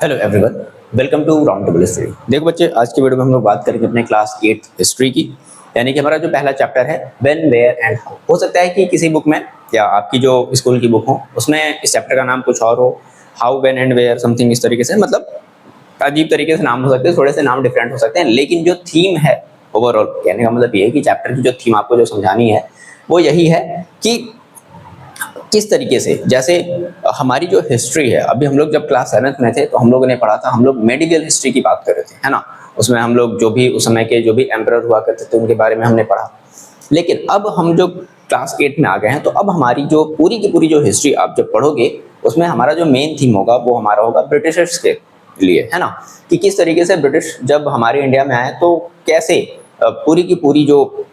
Hello everyone, welcome to round table history. देखो बच्चे, आज की वीडियो में हम लोग बात करेंगे अपने क्लास 8 हिस्ट्री की, यानी कि हमारा जो पहला चैप्टर है व्हेन, वेयर एंड हाउ। हो सकता है कि किसी बुक में या आपकी जो स्कूल की बुक हो उसमें इस चैप्टर का नाम कुछ और हो, how, when and where something इस तरीके से, मतलब अजीब तरीके से नाम हो सकते हैं, थोड़े से नाम डिफरेंट हो सकते हैं, लेकिन जो थीम है ओवरऑल, कहने का मतलब ये है कि चैप्टर की जो थीम आपको जो समझानी है वो यही है कि किस तरीके से, जैसे हमारी जो हिस्ट्री है, अभी हम लोग जब क्लास 7th में थे तो हम लोगों ने पढ़ा था, हम लोग मेडिवल हिस्ट्री की बात कर रहे थे, है ना। उसमें हम लोग जो भी उस समय के जो भी एम्परर हुआ करते थे उनके बारे में हमने पढ़ा। लेकिन अब हम जो क्लास 8 में आ गए हैं तो अब हमारी जो पूरी की पूरी जो हिस्ट्री आप जब पढ़ोगे उसमें हमारा जो मेन थीम होगा वो हमारा होगा ब्रिटिशर्स के लिए, है ना। कि किस तरीके से ब्रिटिश जब हमारे इंडिया में आए तो कैसे पूरी की पूरी जो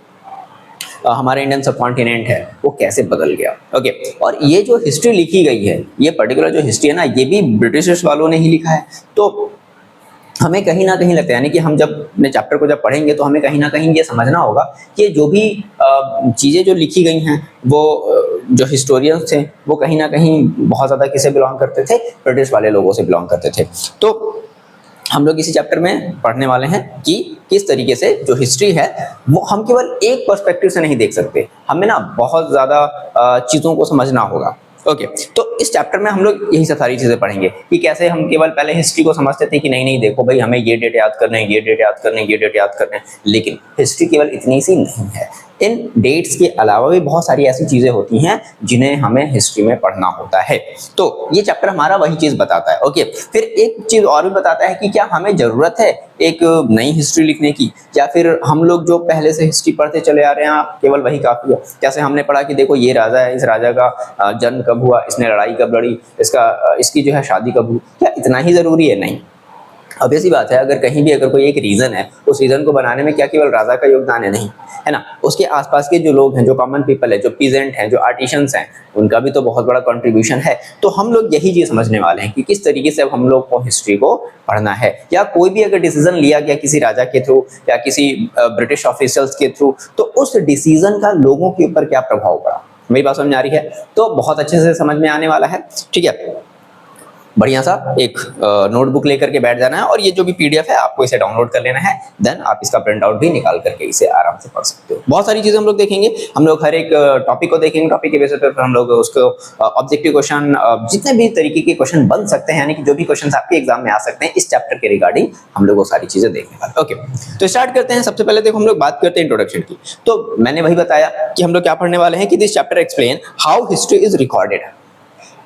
हमारा इंडियन सब कॉन्टिनेंट है वो कैसे बदल गया। ओके, और ये जो हिस्ट्री लिखी गई है, ये पर्टिकुलर जो हिस्ट्री है ना, ये भी ब्रिटिशर्स वालों ने ही लिखा है। तो हमें कहीं ना कहीं लगता है, यानी कि हम जब अपने चैप्टर को जब पढ़ेंगे तो हमें कहीं ना कहीं ये समझना होगा कि जो भी चीज़ें जो लिखी गई हैं वो जो हिस्टोरियंस थे वो कहीं ना कहीं बहुत ज़्यादा किसे बिलोंग करते थे, ब्रिटिश वाले लोगों से बिलोंग करते थे। तो हम लोग इसी चैप्टर में पढ़ने वाले हैं कि किस तरीके से जो हिस्ट्री है वो हम केवल एक पर्सपेक्टिव से नहीं देख सकते, हमें ना बहुत ज़्यादा चीज़ों को समझना होगा। ओके, तो इस चैप्टर में हम लोग यही सारी चीज़ें पढ़ेंगे कि कैसे हम केवल पहले हिस्ट्री को समझते थे कि नहीं नहीं देखो भाई, हमें ये डेट याद करने हैं, ये डेट याद करने हैं, ये डेट याद करने हैं, लेकिन हिस्ट्री केवल इतनी सी नहीं है। इन डेट्स के अलावा भी बहुत सारी ऐसी चीज़ें होती हैं जिन्हें हमें हिस्ट्री में पढ़ना होता है। तो ये चैप्टर हमारा वही चीज़ बताता है। ओके, फिर एक चीज़ और भी बताता है कि क्या हमें ज़रूरत है एक नई हिस्ट्री लिखने की, या फिर हम लोग जो पहले से हिस्ट्री पढ़ते चले आ रहे हैं केवल वही काफ़ी है। जैसे हमने पढ़ा कि देखो ये राजा है, इस राजा का जन्म कब हुआ, इसने लड़ाई कब लड़ी, इसकी जो है शादी कब हुई, क्या इतना ही ज़रूरी है? नहीं। अब ऐसी बात है, अगर कहीं भी अगर कोई एक रीज़न है, उस रीज़न को बनाने में क्या केवल राजा का योगदान है? नहीं, है ना। उसके आसपास के जो लोग हैं, जो कॉमन पीपल है, जो पीजेंट हैं, जो आर्टिशंस हैं, उनका भी तो बहुत बड़ा कंट्रीब्यूशन है। तो हम लोग यही चीज़ समझने वाले हैं कि किस तरीके से अब हम लोग को हिस्ट्री को पढ़ना है, या कोई भी अगर डिसीजन लिया गया किसी राजा के थ्रू या किसी ब्रिटिश ऑफिसर्स के थ्रू, तो उस डिसीजन का लोगों के ऊपर क्या प्रभाव पड़ा। मेरी बात समझ में आ रही है? तो बहुत अच्छे से समझ में आने वाला है। ठीक है, बढ़िया सा एक नोटबुक लेकर के बैठ जाना है, और ये जो भी पीडीएफ है आपको इसे डाउनलोड कर लेना है, देन आप इसका प्रिंट आउट भी निकाल करके इसे आराम से पढ़ सकते हो। बहुत सारी चीजें हम लोग देखेंगे, हम लोग हर एक टॉपिक को देखेंगे, टॉपिक के बेसिस पर हम लोग उसको ऑब्जेक्टिव क्वेश्चन, जितने भी तरीके के क्वेश्चन बन सकते हैं, यानी कि जो भी क्वेश्चन आपके एग्जाम में आ सकते हैं इस चैप्टर के रिगार्डिंग, हम लोग वो सारी चीजें देखने वाले। ओके, तो स्टार्ट करते हैं। सबसे पहले देखो हम लोग बात करते हैं इंट्रोडक्शन की। तो मैंने वही बताया कि हम लोग क्या पढ़ने वाले हैं कि this chapter explain how history is recorded,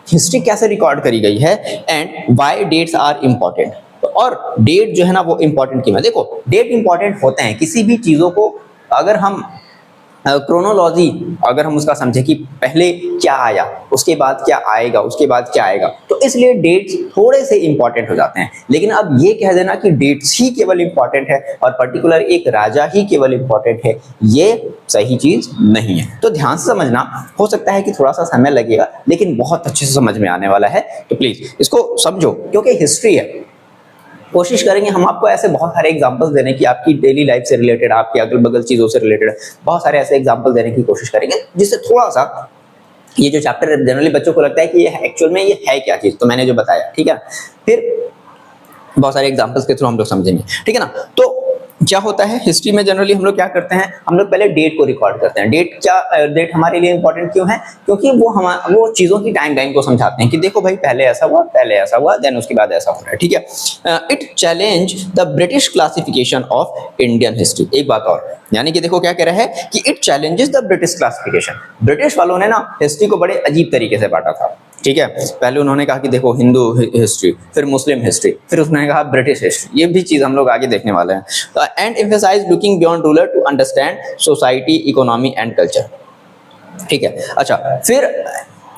history कैसे रिकॉर्ड करी गई है, and why dates are important. और डेट जो है ना वो इंपॉर्टेंट क्यों है? देखो, डेट इंपॉर्टेंट होते हैं किसी भी चीजों को, अगर हम क्रोनोलॉजी अगर हम उसका समझे कि पहले क्या आया, उसके बाद क्या आएगा, उसके बाद क्या आएगा, तो इसलिए डेट्स थोड़े से इंपॉर्टेंट हो जाते हैं। लेकिन अब ये कह देना कि डेट्स ही केवल इंपॉर्टेंट है और पर्टिकुलर एक राजा ही केवल इंपॉर्टेंट है, ये सही चीज नहीं है। तो ध्यान से समझना, हो सकता है कि थोड़ा सा समय लगेगा लेकिन बहुत अच्छे से समझ में आने वाला है। तो प्लीज इसको समझो, क्योंकि हिस्ट्री है। कोशिश करेंगे हम आपको ऐसे बहुत सारे एग्जांपल्स देने की, आपकी डेली लाइफ से रिलेटेड, आपके अगल बगल चीजों से रिलेटेड बहुत सारे ऐसे एग्जांपल देने की कोशिश करेंगे जिससे थोड़ा सा ये जो चैप्टर जनरली बच्चों को लगता है कि ये एक्चुअल में ये है क्या चीज, तो मैंने जो बताया, ठीक है, फिर बहुत सारे एग्जांपल्स के थ्रू हम लोग समझेंगे, ठीक है ना। तो क्या होता है हिस्ट्री में, जनरली हम लोग क्या करते हैं, हम लोग पहले डेट को रिकॉर्ड करते हैं। डेट हमारे लिए इंपॉर्टेंट क्यों है? क्योंकि वो चीजों की टाइमलाइन को समझाते हैं कि देखो भाई पहले ऐसा हुआ, पहले ऐसा हुआ, देन उसके बाद ऐसा हो रहा है, ठीक है। It challenge the British classification of Indian history. एक बात और, यानी कि देखो क्या कह रहा है कि it challenges the British classification. British वालों ने ना हिस्ट्री को बड़े अजीब तरीके से बांटा था, ठीक है। पहले उन्होंने कहा कि देखो हिंदू हिस्ट्री, फिर मुस्लिम हिस्ट्री, फिर उसने कहा ब्रिटिश हिस्ट्री। ये भी चीज हम लोग आगे देखने वाले हैं। And emphasise looking beyond ruler to understand society, economy and culture, ठीक है। अच्छा, फिर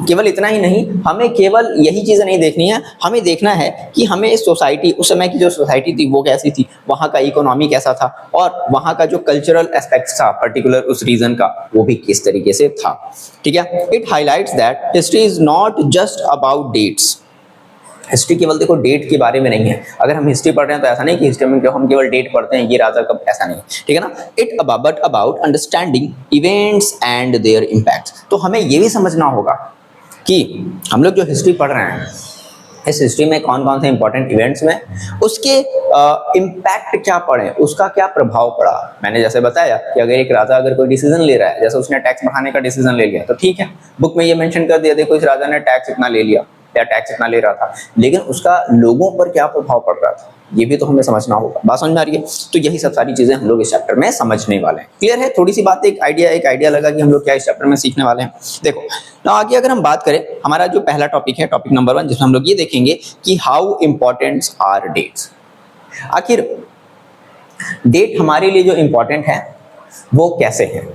केवल इतना ही नहीं, हमें केवल यही चीजें नहीं देखनी है, हमें देखना है कि हमें इस सोसाइटी, उस समय की जो सोसाइटी थी वो कैसी थी, वहाँ का इकोनॉमी कैसा था, और वहाँ का जो कल्चरल एस्पेक्ट्स था पर्टिकुलर उस रीजन का, वो भी किस तरीके से था, ठीक है। It highlights that history is not just about dates. History केवल देखो डेट के बारे में नहीं है। अगर हम हिस्ट्री पढ़ रहे हैं तो ऐसा नहीं कि हिस्ट्री में हम केवल डेट पढ़ते हैं, ये राजा कब, ऐसा नहीं, ठीक है ना। It but about understanding events and there impact. तो हमें ये भी समझना होगा कि हम लोग जो हिस्ट्री पढ़ रहे हैं इस हिस्ट्री में कौन कौन से इंपॉर्टेंट इवेंट्स में उसके इम्पैक्ट क्या पड़े, उसका क्या प्रभाव पड़ा। मैंने जैसे बताया कि अगर एक राजा अगर कोई डिसीजन ले रहा है, जैसे उसने टैक्स बढ़ाने का डिसीजन ले लिया, तो ठीक है, बुक में ये मेंशन कर दिया, देखो इस राजा ने टैक्स इतना ले लिया या टैक्स इतना ले रहा था, लेकिन उसका लोगों पर क्या प्रभाव पड़ रहा था, ये भी तो हमें समझना होगा। बात समझ में आ रही है? तो यही सब सारी चीजें हम लोग इस चैप्टर में समझने वाले हैं। क्लियर है? थोड़ी सी बात, एक आइडिया लगा कि हम लोग क्या इस चैप्टर में सीखने वाले हैं। देखो ना, आगे अगर हम बात करें, हमारा जो पहला टॉपिक है, टॉपिक नंबर 1, जिसमें हम लोग ये देखेंगे कि हाउ इंपॉर्टेंट आर डेट्स। आखिर डेट हमारे लिए जो इंपॉर्टेंट है वो कैसे है,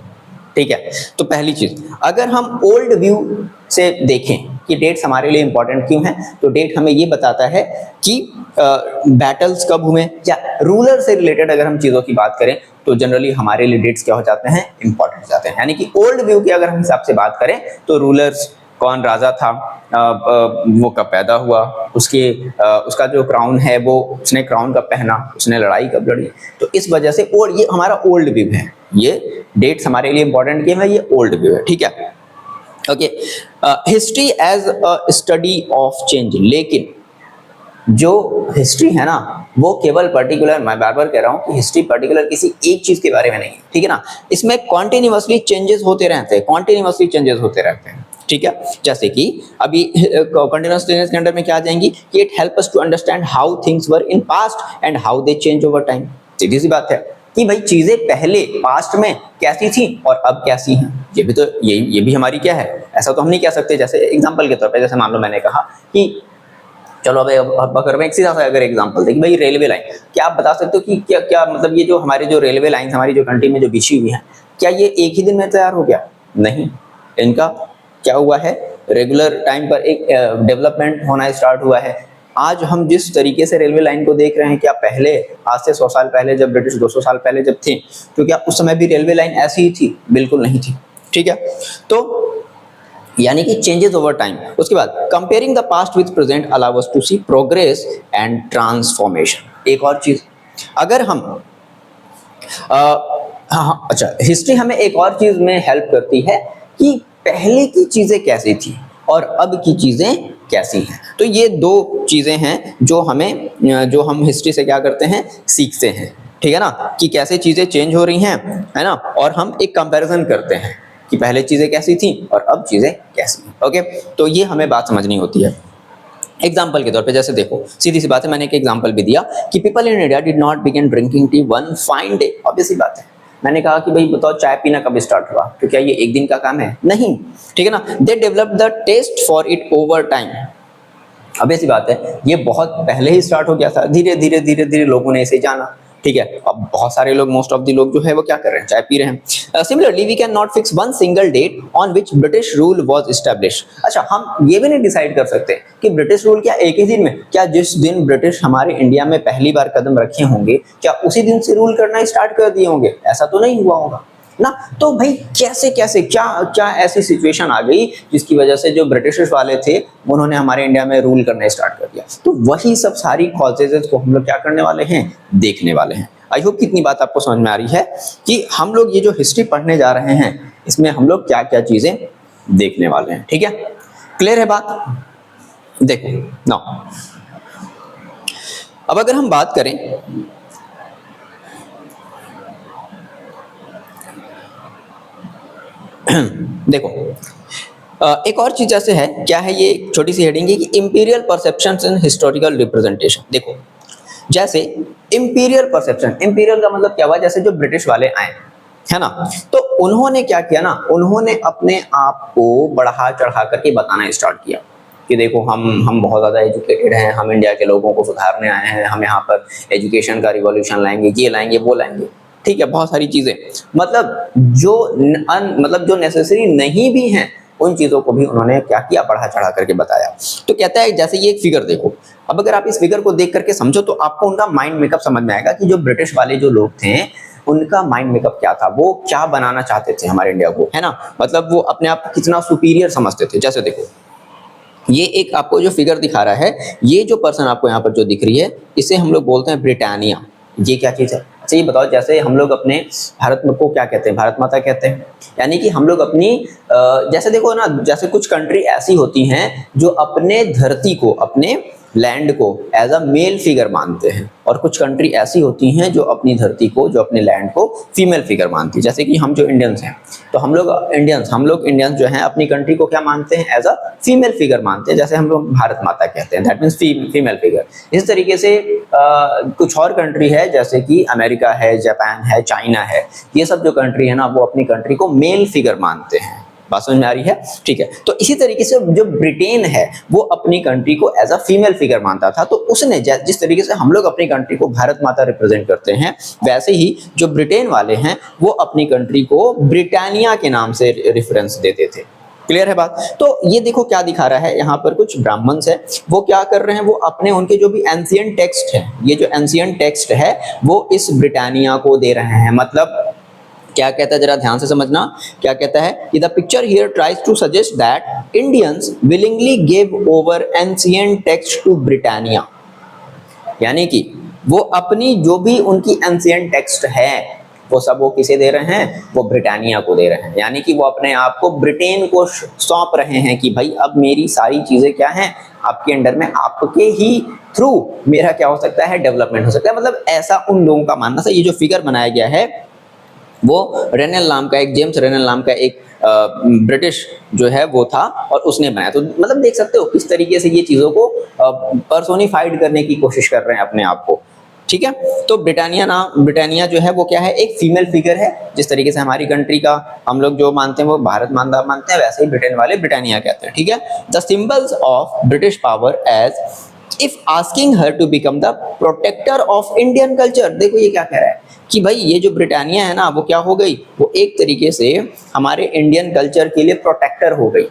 ठीक है। तो पहली चीज, अगर हम ओल्ड व्यू से देखें कि डेट्स हमारे लिए इंपॉर्टेंट क्यों हैं, तो डेट हमें ये बताता है कि बैटल्स कब हुए, या रूलर से रिलेटेड अगर हम चीजों की बात करें तो जनरली हमारे लिए डेट्स क्या हो जाते हैं, इंपॉर्टेंट हो जाते हैं। यानी कि ओल्ड व्यू की अगर हम हिसाब से बात करें तो रूलर्स, कौन राजा था, वो कब पैदा हुआ, उसका जो क्राउन है वो उसने क्राउन कब पहना, उसने लड़ाई कब लड़ी, तो इस वजह से ये हमारा ओल्ड व्यू है। ये डेट्स हमारे लिए इंपॉर्टेंट क्यों है, ये ओल्ड व्यू है, ठीक है। Okay, history as a study of change. लेकिन जो हिस्ट्री है ना, वो केवल पर्टिकुलर, मैं बार बार कह रहा हूं कि हिस्ट्री पर्टिकुलर किसी एक चीज के बारे में नहीं है, ठीक है ना। इसमें कॉन्टिन्यूअसली चेंजेस होते रहते हैं, ठीक है। जैसे कि अभी कंटिन्यूअस चेंजेस के अंडर में क्या आ जाएंगी कि it help us to understand how things were in past and how they change over time. सीधी सी बात है कि भाई चीजें पहले पास्ट में कैसी थी और अब कैसी हैं, ये भी हमारी क्या है, ऐसा तो हम नहीं कह सकते। जैसे एग्जांपल के तौर पे, जैसे मान लो मैंने कहा कि चलो अब अगर मैं एक सीधा सा अगर एग्जांपल देखिए भाई, रेलवे लाइन, क्या आप बता सकते हो कि क्या क्या मतलब ये जो हमारे जो रेलवे लाइन हमारी जो कंट्री में जो बिछी हुई है, क्या ये एक ही दिन में तैयार हो गया? नहीं, इनका क्या हुआ है, रेगुलर टाइम पर एक डेवलपमेंट होना स्टार्ट हुआ है। आज हम जिस तरीके से रेलवे लाइन को देख रहे हैं, क्या पहले आज से 100 साल पहले जब ब्रिटिश 200 साल पहले जब थे, तो क्या उस समय भी रेलवे लाइन ऐसी ही थी? बिल्कुल नहीं थी, ठीक है। तो यानी कि चेंजेस ओवर टाइम। उसके बाद comparing the past with present allow us to see progress and transformation. एक और चीज, अगर हम अच्छा, हिस्ट्री हमें एक और चीज में हेल्प करती है कि पहले की चीजें कैसी थी और अब की चीजें कैसी हैं। तो ये दो चीजें हैं जो हम हिस्ट्री से क्या करते हैं, सीखते हैं, ठीक है ना, कि कैसे चीजें चेंज हो रही हैं, है ना, और हम एक कंपैरिजन करते हैं कि पहले चीजें कैसी थी और अब चीजें कैसी हैं। ओके, तो ये हमें बात समझनी होती है। एग्जाम्पल के तौर पे जैसे देखो, सीधी सी बात है, मैंने एक एग्जाम्पल भी दिया कि people in India did not begin drinking tea one fine day. Obvious सी बात है, मैंने कहा कि भाई बताओ चाय पीना कब स्टार्ट हुआ, तो क्या ये एक दिन का काम है? नहीं, ठीक है ना। They develop the taste for it over time. Obvious सी बात है, ये बहुत पहले ही स्टार्ट हो गया था, धीरे धीरे लोगों ने इसे जाना, ठीक है। अब बहुत सारे लोग, मोस्ट ऑफ द लोग जो है वो क्या कर रहे हैं, चाय पी रहे हैं। Similarly we can not fix one single date on which British rule was established. अच्छा, हम ये भी नहीं डिसाइड कर सकते कि ब्रिटिश रूल क्या एक ही दिन में, क्या जिस दिन ब्रिटिश हमारे इंडिया में पहली बार कदम रखे होंगे, क्या उसी दिन से रूल करना स्टार्ट कर दिए होंगे? ऐसा तो नहीं हुआ होगा ना। तो भाई कैसे कैसे क्या ऐसी सिचुएशन आ गई जिसकी वजह से जो ब्रिटिशर्स वाले थे उन्होंने हमारे इंडिया में रूल करना स्टार्ट कर दिया? तो वही सब सारी कॉजेजेस को हम लोग क्या करने वाले हैं, देखने वाले हैं। आई होप कितनी बात आपको समझ में आ रही है कि हम लोग ये जो हिस्ट्री पढ़ने जा रहे हैं इसमें हम लोग क्या क्या चीजें देखने वाले हैं, ठीक है। क्लियर है बात? देखो नाउ, अब अगर हम बात करें देखो, एक और चीज जैसे है, क्या है, ये छोटी सी हेडिंग है कि इंपीरियल परसेप्शंस इन हिस्टोरिकल रिप्रेजेंटेशन। देखो, जैसे इंपीरियल परसेप्शन, इंपीरियल का मतलब क्या हुआ, जैसे जो ब्रिटिश वाले आए, है ना, तो उन्होंने क्या किया ना, उन्होंने अपने आप को बढ़ा चढ़ा करके बताना स्टार्ट किया कि देखो हम बहुत ज़्यादा एजुकेटेड हैं, हम इंडिया के लोगों को सुधारने आए हैं, हम यहाँ पर एजुकेशन का रिवॉल्यूशन लाएंगे, ये लाएंगे वो लाएंगे, ठीक है, बहुत सारी चीज़ें, मतलब जो नेसेसरी नहीं भी हैं उन चीज़ों को भी उन्होंने क्या किया, बढ़ा चढ़ा करके बताया। तो कहता है, जैसे ये एक फिगर देखो, अब अगर आप इस फिगर को देख करके समझो तो आपको उनका माइंड मेकअप समझ में आएगा कि जो ब्रिटिश वाले जो लोग थे उनका माइंड मेकअप क्या था, वो क्या बनाना चाहते थे हमारे इंडिया को, है ना, मतलब वो अपने आप को कितना सुपीरियर समझते थे। जैसे देखो, ये एक आपको जो फिगर दिखा रहा है, ये जो पर्सन आपको यहाँ पर जो दिख रही है, इसे हम लोग बोलते हैं ब्रिटानिया। ये क्या चीज़ है? अच्छा ये बताओ, जैसे हम लोग अपने भारत को क्या कहते हैं, भारत माता कहते हैं, यानी कि हम लोग अपनी जैसे देखो ना, जैसे कुछ कंट्री ऐसी होती हैं जो अपने धरती को, अपने लैंड को एज अ मेल फिगर मानते हैं, और कुछ कंट्री ऐसी होती हैं जो अपनी धरती को, जो अपने लैंड को फीमेल फिगर मानती है। जैसे कि हम जो इंडियंस हैं, तो हम लोग इंडियंस जो हैं अपनी कंट्री को क्या मानते हैं, एज अ फीमेल फिगर मानते हैं। जैसे हम लोग भारत माता कहते हैं, दैट मीन्स फीमेल फिगर। इस तरीके से कुछ और कंट्री है जैसे कि अमेरिका है, जापान है, चाइना है, ये सब जो कंट्री है ना वो अपनी कंट्री को मेल फिगर मानते हैं। बात समझ में आ रही है? ठीक है। तो इसी तरीके से जो ब्रिटेन है वो अपनी कंट्री को एज अ फीमेल फिगर मानता था, तो उसने जिस तरीके से हम लोग अपनी कंट्री को भारत माता रिप्रेजेंट करते हैं, वैसे ही जो ब्रिटेन वाले हैं वो अपनी कंट्री को ब्रिटानिया के नाम से रेफरेंस देते थे। क्लियर है बात? तो ये देखो क्या दिखा रहा है यहाँ पर, कुछ ब्राह्मण्स है वो क्या कर रहे हैं, वो अपने उनके जो भी एंशिएंट टेक्स्ट है, ये जो एंशिएंट टेक्स्ट है वो इस ब्रिटानिया को दे रहे हैं। मतलब क्या कहता है, जरा ध्यान से समझना, क्या कहता है कि the picture here tries to suggest that Indians willingly give over ancient text to Britannia, यानी कि वो अपनी जो भी उनकी एंशिएंट टेक्स्ट है वो सब वो किसे दे रहे हैं, वो ब्रिटानिया को दे रहे हैं। यानी कि वो अपने आप को ब्रिटेन को सौंप रहे हैं कि भाई अब मेरी सारी चीजें क्या हैं, आपके अंडर में, आपके ही थ्रू मेरा क्या हो सकता है, डेवलपमेंट हो सकता है। मतलब ऐसा उन लोगों का मानना था। ये जो फिगर बनाया गया है वो रेनल नाम का एक, जेम्स रेनल नाम का एक ब्रिटिश जो है वो था, और उसने बनाया। तो मतलब देख सकते हो किस तरीके से ये चीज़ों को पर्सोनिफाइड करने की कोशिश कर रहे हैं अपने आप को। ठीक है। तो ब्रिटानिया जो है वो क्या है, एक फीमेल फिगर है। जिस तरीके से हमारी कंट्री का हम लोग जो मानते हैं वो भारत माता मानते हैं, वैसे ही ब्रिटेन वाले ब्रिटानिया कहते हैं। ठीक है। The symbols of British power as if asking her to become the protector of Indian culture. देखो ये क्या कह रहा है कि भाई ये जो ब्रिटानिया है ना वो क्या हो गई, वो एक तरीके से हमारे इंडियन कल्चर के लिए प्रोटेक्टर हो गई।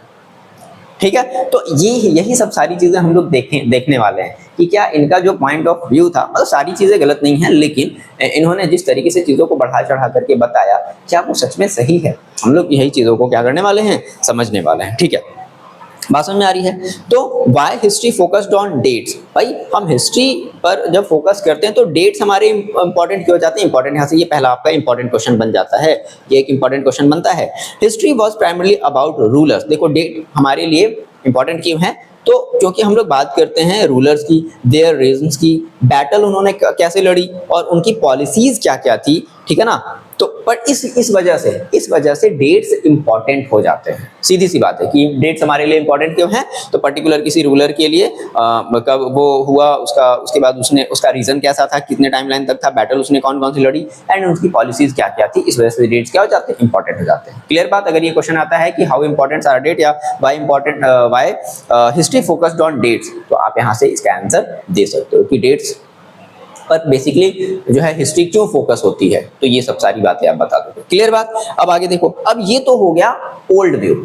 ठीक है। तो यही सब सारी चीजें हम लोग देखने वाले हैं कि क्या इनका जो पॉइंट ऑफ व्यू था, मतलब सारी चीजें गलत नहीं है, लेकिन इन्होंने जिस तरीके से चीजों को बढ़ा चढ़ा करके बताया, क्या वो सच में सही है? हम लोग यही चीजों को क्या करने वाले हैं, समझने वाले हैं। ठीक है। बात समझ में आ रही है? तो why history focused on dates. भाई हम हिस्ट्री पर जब फोकस करते हैं तो डेट्स हमारे इंपॉर्टेंट क्यों हो जाते हैं? इंपॉर्टेंट यहाँ से ये पहला आपका इंपॉर्टेंट क्वेश्चन बन जाता है, ये एक इंपॉर्टेंट क्वेश्चन बनता है। History was primarily about rulers. देखो डेट हमारे लिए इंपॉर्टेंट क्यों है, तो क्योंकि हम लोग बात करते हैं रूलर्स की, देयर रीजंस की, बैटल उन्होंने कैसे लड़ी और उनकी पॉलिसीज क्या क्या थी। ठीक है ना। तो पर इस वजह से डेट्स इंपॉर्टेंट हो जाते हैं। सीधी सी बात है कि डेट्स हमारे लिए इंपॉर्टेंट क्यों हैं, तो पर्टिकुलर किसी रूलर के लिए कब वो हुआ, उसके बाद उसका रीजन कैसा था, कितने टाइमलाइन तक था, बैटल उसने कौन कौन सी लड़ी, एंड उसकी पॉलिसीज क्या क्या थी, इस वजह से डेट्स क्या हो जाते हैं, इंपॉर्टेंट हो जाते हैं। क्लियर बात? अगर ये क्वेश्चन आता है कि हाउ इंपॉर्टेंट आर डेट या why history focused on dates, तो आप यहाँ से इसका आंसर दे सकते हो कि डेट्स पर बेसिकली जो है हिस्ट्री क्यों फोकस होती है, तो ये सब सारी बातें आप बता दो। क्लियर बात? अब आगे देखो, अब ये तो हो गया ओल्ड व्यू।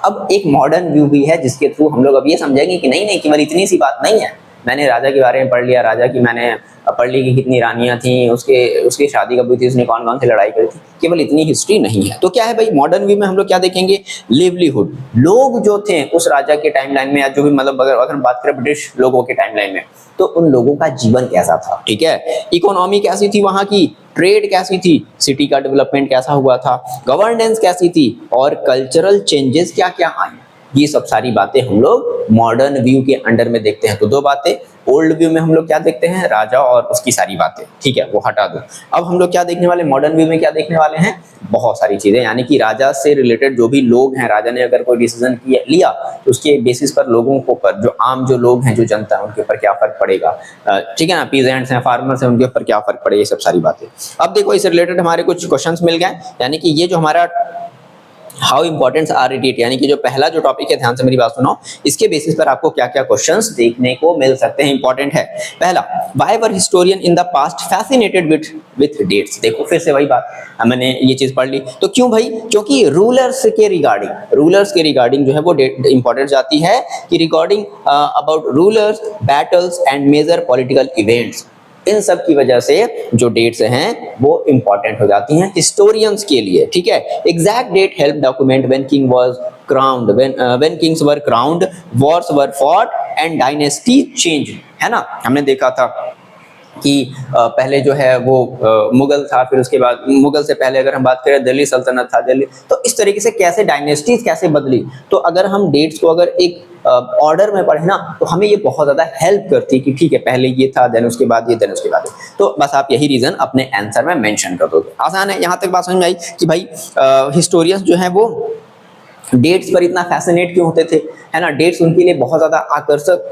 अब एक मॉडर्न व्यू भी है जिसके थ्रू हम लोग अब ये समझेंगे कि नहीं केवल इतनी सी बात नहीं है, मैंने राजा के बारे में पढ़ लिया, राजा की मैंने पढ़ ली कि कितनी रानियां थी, उसकी शादी कब हुई थी, उसने कौन कौन सी लड़ाई करी थी, केवल इतनी हिस्ट्री नहीं है। तो क्या है भाई, मॉडर्न व्यू में हम लोग क्या देखेंगे, लिवलीहुड, लोग जो थे उस राजा के टाइमलाइन में, या जो भी मतलब अगर हम बात करें ब्रिटिश लोगों के टाइमलाइन में, तो उन लोगों का जीवन कैसा था। ठीक है। इकोनॉमी कैसी थी वहां की, ट्रेड कैसी थी, सिटी का डेवलपमेंट कैसा हुआ था, गवर्नेंस कैसी थी, और कल्चरल चेंजेस क्या क्या आए, ये सब सारी बातें हम लोग मॉडर्न व्यू के अंडर में देखते हैं। तो दो बातें, ओल्ड व्यू में हम लोग क्या देखते हैं, राजा और उसकी सारी बातें। ठीक है, वो हटा दो। अब हम लोग क्या देखने वाले, मॉडर्न व्यू में क्या देखने वाले हैं, बहुत सारी चीजें, यानी कि राजा से रिलेटेड जो भी लोग हैं, राजा ने अगर कोई डिसीजन लिया तो उसके बेसिस पर लोगों को पर जो आम जो लोग हैं, जो जनता है, उनके ऊपर क्या फर्क पड़ेगा। ठीक है ना, पीजेंट्स हैं, फार्मर्स हैं, उनके ऊपर क्या फर्क पड़ेगा, ये सब सारी बातें। अब देखो इससे रिलेटेड हमारे कुछ क्वेश्चंस मिल गए, यानी कि ये जो हमारा हाउ इंपॉर्टेंट आर डेट, यानी कि जो पहला जो टॉपिक है, ध्यान से मेरी बात सुनो, इसके बेसिस पर आपको क्या क्या क्वेश्चंस देखने को मिल सकते हैं, इंपॉर्टेंट है। पहला, why were historian in the past fascinated with dates. देखो फिर से वही बात, मैंने ये चीज पढ़ ली, तो क्यों भाई, क्योंकि रूलर्स के रिगार्डिंग जो है वो डेट इंपॉर्टेंट जाती है, कि regarding about rulers, battles and major political events, इन सब की वजह से जो डेट्स हैं वो इंपॉर्टेंट हो जाती हैं हिस्टोरियंस के लिए। ठीक है। Exact that help document when king was crowned, when Kings were crowned, Wars were fought and dynasty change, है ना। हमने देखा था कि पहले जो है वो मुगल था, फिर उसके बाद मुगल से पहले अगर हम बात करें दिल्ली सल्तनत था, दिल्ली, तो इस तरीके से कैसे डायनेस्टीज कैसे बदली। तो अगर हम डेट्स को अगर एक ऑर्डर में पढ़े ना, तो हमें ये बहुत ज्यादा हेल्प करती है कि ठीक है पहले ये था, देन उसके बाद ये, देन उसके बाद ये। तो बस आप यही रीजन अपने आंसर में मेंशन कर दोगे, आसान है। यहाँ तक बात समझ में आई कि भाई हिस्टोरियंस जो है वो डेट्स पर इतना फैसिनेट क्यों होते थे, है ना। डेट्स उनके लिए बहुत ज्यादा आकर्षक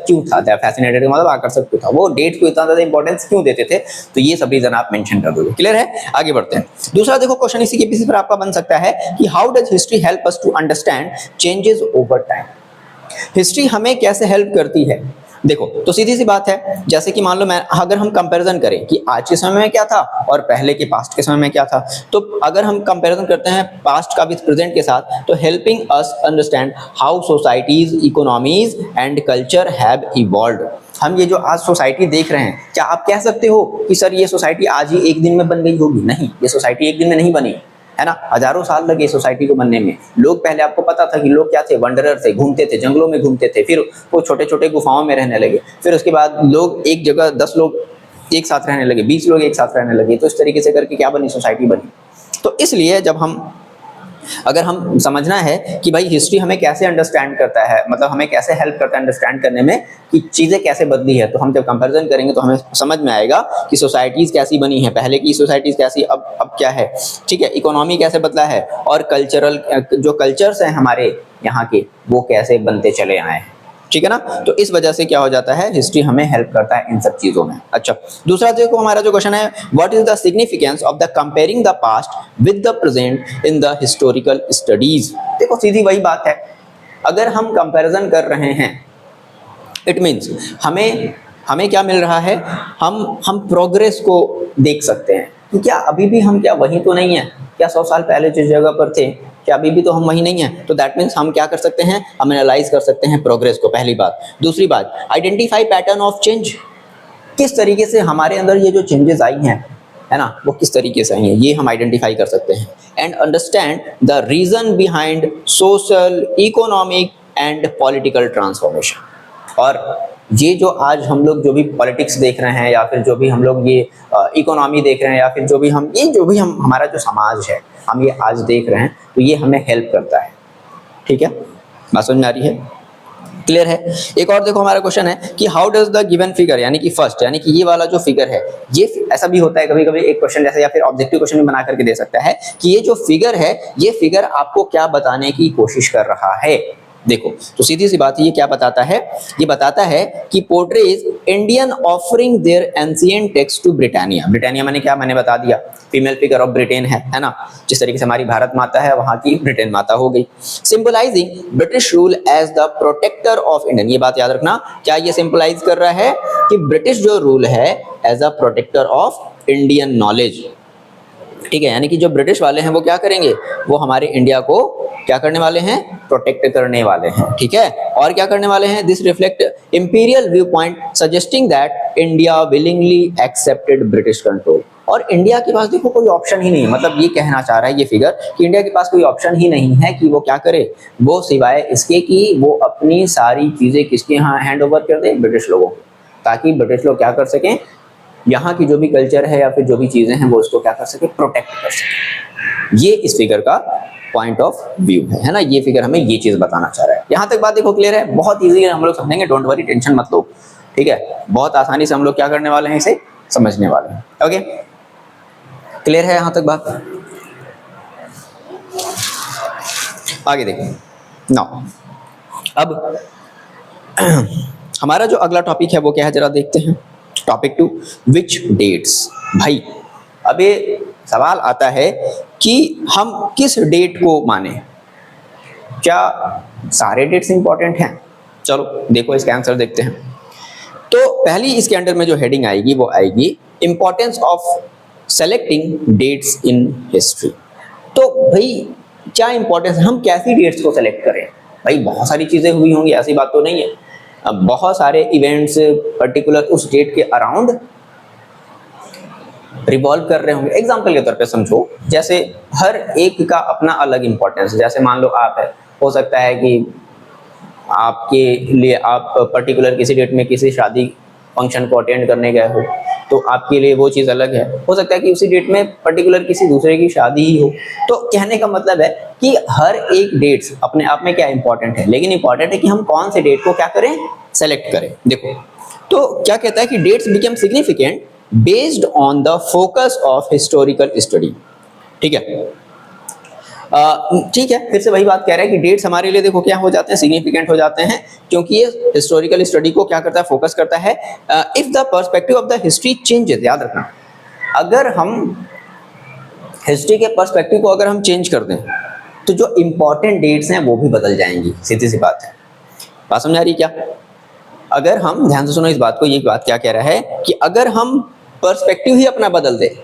क्यों था, फैसिनेटेड मतलब आकर्षक क्यों था, वो डेट्स को इतना ज्यादा इंपॉर्टेंस क्यों देते थे। तो ये सब रीजन आप मेंशन कर दोगे। क्लियर है, आगे बढ़ते हैं। दूसरा देखो क्वेश्चन इसी के बेसिस पर आपका बन सकता है कि how does history help us to understand changes over time. History हमें कैसे हेल्प करती है। देखो तो सीधी सी बात है, जैसे कि मान लो मैं अगर हम कंपैरिजन करें कि आज के समय में क्या था और पहले के पास्ट के समय में क्या था, तो अगर हम कंपैरिजन करते हैं पास्ट का विद प्रेजेंट के साथ, तो helping us understand how societies, economies and culture have evolved. हम ये जो आज सोसाइटी देख रहे हैं, क्या आप कह सकते हो कि सर ये सोसाइटी आज ही एक दिन में बन गई होगी? नहीं, ये सोसाइटी एक दिन में नहीं बनी, है ना। हजारों साल लगे सोसाइटी को बनने में। लोग पहले आपको पता था कि लोग क्या थे, वंडरर थे, घूमते थे, जंगलों में घूमते थे, फिर वो छोटे छोटे गुफाओं में रहने लगे, फिर उसके बाद लोग एक जगह 10 लोग एक साथ रहने लगे, 20 लोग एक साथ रहने लगे। तो इस तरीके से करके क्या बनी, सोसाइटी बनी। तो इसलिए जब अगर हम समझना है कि भाई हिस्ट्री हमें कैसे अंडरस्टैंड करता है, मतलब हमें कैसे हेल्प करता है अंडरस्टैंड करने में कि चीजें कैसे बदली है, तो हम जब कंपैरिजन करेंगे तो हमें समझ में आएगा कि सोसाइटीज कैसी बनी है, पहले की सोसाइटीज कैसी, अब क्या है, ठीक है। इकोनॉमी कैसे बदला है, और कल्चरल जो कल्चर्स हैं हमारे यहाँ के, वो कैसे बनते चले आए हैं, ठीक है ना। तो इस वजह से क्या हो जाता है, हिस्ट्री हमें हेल्प करता है इन सब चीजों में। अच्छा, दूसरा देखो हमारा जो क्वेश्चन है, what is the significance of the comparing the past with the present in the historical studies. देखो सीधी वही बात है, अगर हम कंपैरिजन कर रहे हैं, इट मीन्स हमें क्या मिल रहा है, हम प्रोग्रेस को देख सकते हैं कि क्या अभी भी हम क्या वही तो नहीं है, क्या 100 साल पहले जिस जगह पर थे क्या अभी भी तो हम वही नहीं है। तो दैट मीन्स हम क्या कर सकते हैं, हम एनालाइज कर सकते हैं प्रोग्रेस को, पहली बात। दूसरी बात, आइडेंटिफाई पैटर्न ऑफ चेंज, किस तरीके से हमारे अंदर ये जो चेंजेस आई हैं, है ना, वो किस तरीके से आई हैं, ये हम आइडेंटिफाई कर सकते हैं। And understand the reason behind social, economic and political transformation. और ये जो आज हम लोग जो भी पॉलिटिक्स देख रहे हैं, या फिर जो भी हम लोग ये इकोनॉमी देख रहे हैं, या फिर जो भी हम हमारा जो समाज है हम ये आज देख रहे हैं, तो ये हमें हेल्प करता है। ठीक है, बात समझ में आ रही है, क्लियर है। एक और देखो हमारा क्वेश्चन है कि how does the given figure, यानी कि फर्स्ट, यानी कि ये वाला जो फिगर है, ये ऐसा भी होता है कभी कभी एक क्वेश्चन जैसे, या फिर ऑब्जेक्टिव क्वेश्चन भी बना करके दे सकता है कि ये जो फिगर है, ये फिगर आपको क्या बताने की कोशिश कर रहा है। देखो तो सीधी सी बात है, ये क्या बताता है, ये बताता है कि portrays Indian offering their ancient text to Britannia. Britannia मैंने क्या, मैंने बता दिया, फीमेल फिगर ऑफ ब्रिटेन है ना। जिस तरीके से हमारी भारत माता है, वहां की ब्रिटेन माता हो गई। Symbolising British rule as the protector of Indian, ये बात याद रखना, क्या ये सिंबलाइज कर रहा है कि ब्रिटिश जो रूल है as a protector of Indian knowledge. ठीक है, यानी कि जो ब्रिटिश वाले हैं वो क्या करेंगे, वो हमारे इंडिया को क्या करने वाले हैं, प्रोटेक्ट करने वाले हैं। ठीक है, और क्या करने वाले हैं, this reflect imperial view point suggesting that India willingly accepted British control. और इंडिया के पास देखो कोई ऑप्शन ही नहीं है, मतलब ये कहना चाह रहा है ये फिगर कि इंडिया के पास कोई ऑप्शन ही नहीं है कि वो क्या करे, वो सिवाय इसके कि वो अपनी सारी चीजें किसके यहाँ हैंड ओवर कर दे, ब्रिटिश लोगों, ताकि ब्रिटिश लोग क्या कर सकें, यहाँ की जो भी कल्चर है या फिर जो भी चीजें हैं वो उसको क्या कर सके, प्रोटेक्ट कर सके। ये इस फिगर का पॉइंट ऑफ व्यू है ना। ये फिगर हमें ये चीज बताना चाह रहा है। यहाँ तक बात देखो क्लियर है, बहुत इजी है, हम लोग समझेंगे, डोंट वरी, टेंशन मत लो। ठीक है, बहुत आसानी से हम लोग क्या करने वाले हैं, इसे समझने वाले हैं। ओके, क्लियर है यहाँ तक बात। आगे देखो नाउ, अब हमारा जो अगला टॉपिक है वो क्या है, जरा देखते हैं। टॉपिक 2, विच डेट्स। भाई अब ये सवाल आता है कि हम किस डेट को माने, क्या सारे डेट्स इंपॉर्टेंट हैं। चलो देखो इसका आंसर देखते हैं। तो पहली इसके अंडर में जो हेडिंग आएगी वो आएगी importance of selecting dates in history. तो भाई क्या इंपॉर्टेंस है, हम कैसी डेट्स को सेलेक्ट करें। भाई बहुत सारी चीजें हुई होंगी, ऐसी बात तो नहीं है, अब बहुत सारे इवेंट्स पर्टिकुलर उस डेट के अराउंड रिवॉल्व कर रहे होंगे। एग्जाम्पल के तौर पे समझो, जैसे हर एक का अपना अलग इंपॉर्टेंस है। जैसे मान लो आप है, हो सकता है कि आपके लिए आप पर्टिकुलर किसी डेट में किसी शादी फंक्शन को अटेंड करने गए हो, तो आपके लिए वो चीज़ अलग है। हो सकता है कि उसी डेट में पर्टिकुलर किसी दूसरे की शादी ही हो। तो कहने का मतलब है कि हर एक डेट्स अपने आप में क्या इंपॉर्टेंट है, लेकिन इंपॉर्टेंट है कि हम कौन से डेट को क्या करें, सेलेक्ट करें। देखो तो क्या कहता है कि dates become significant based on the focus of historical study. ठीक है, ठीक है, फिर से वही बात कह रहा है कि डेट्स हमारे लिए देखो क्या हो जाते हैं, सिग्निफिकेंट हो जाते हैं, क्योंकि ये हिस्टोरिकल स्टडी को क्या करता है, फोकस करता है। If the perspective of the history changes, याद रखना, अगर हम हिस्ट्री के पर्सपेक्टिव को अगर हम चेंज कर दें तो जो इंपॉर्टेंट डेट्स हैं वो भी बदल जाएंगी, सीधी सी बात है। बात समझ आ रही क्या? अगर हम ध्यान से सुनो इस बात को, ये बात क्या कह रहा है कि अगर हम पर्सपेक्टिव ही अपना बदल दे,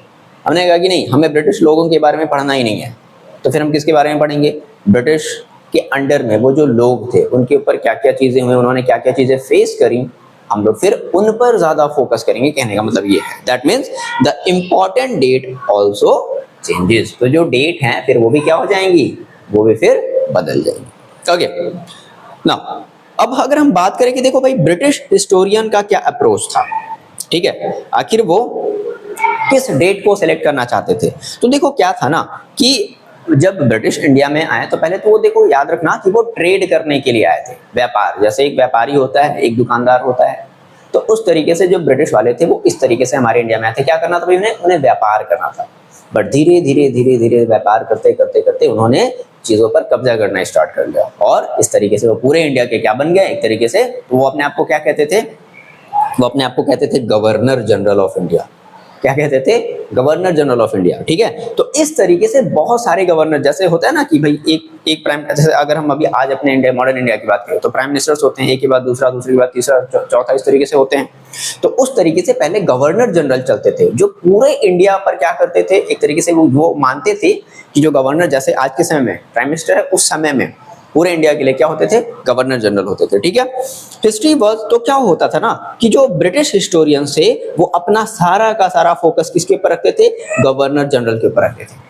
हमने कहा कि नहीं हमें ब्रिटिश लोगों के बारे में पढ़ना ही नहीं है, तो फिर हम किसके बारे में पढ़ेंगे, ब्रिटिश के अंडर में वो जो लोग थे उनके ऊपर क्या क्या चीज़ें हुई, उन्होंने क्या क्या चीज़ें फेस करी, हम लोग फिर उन पर ज़्यादा फोकस करेंगे। कहने का मतलब ये है, that means the important date also changes. तो जो डेट हैं फिर वो भी क्या हो जाएंगी, वो भी फिर बदल जाएंगी। ओके नाउ अब अगर हम बात करें कि देखो भाई ब्रिटिश हिस्टोरियन का क्या अप्रोच था, ठीक है, आखिर वो किस डेट को सिलेक्ट करना चाहते थे। तो देखो क्या था ना कि जब ब्रिटिश इंडिया में आए तो पहले तो वो देखो याद रखना कि वो ट्रेड करने के लिए आए थे, व्यापार, जैसे एक व्यापारी होता है एक दुकानदार होता है, तो उस तरीके से जो ब्रिटिश वाले थे वो इस तरीके से हमारे इंडिया में आए थे। क्या करना था भाई, उन्हें व्यापार करना था। बट धीरे धीरे धीरे धीरे व्यापार करते करते करते उन्होंने चीज़ों पर कब्जा करना स्टार्ट कर लिया, और इस तरीके से वो पूरे इंडिया के क्या बन गए, एक तरीके से तो वो अपने आप को क्या कहते थे, वो अपने आप को कहते थे गवर्नर जनरल ऑफ इंडिया। क्या कहते थे, गवर्नर जनरल ऑफ इंडिया। ठीक है, तो इस तरीके से बहुत सारे गवर्नर, जैसे होता है ना कि भाई एक प्राइम, जैसे अगर हम अभी आज अपने इंडिया मॉडर्न इंडिया की बात करें तो प्राइम मिनिस्टर्स होते हैं, एक के बाद दूसरा, दूसरे के बाद तीसरा, चौथा, इस तरीके से होते हैं। तो उस तरीके से पहले गवर्नर जनरल चलते थे जो पूरे इंडिया पर क्या करते थे, एक तरीके से वो मानते थे कि जो गवर्नर, जैसे आज के समय में प्राइम मिनिस्टर है, उस समय में पूरे इंडिया के लिए क्या होते थे, गवर्नर जनरल होते थे। ठीक है, हिस्ट्री वॉज, तो क्या होता था ना कि जो ब्रिटिश हिस्टोरियन थे वो अपना सारा का सारा फोकस किसके ऊपर रखते थे, गवर्नर जनरल के ऊपर रखते थे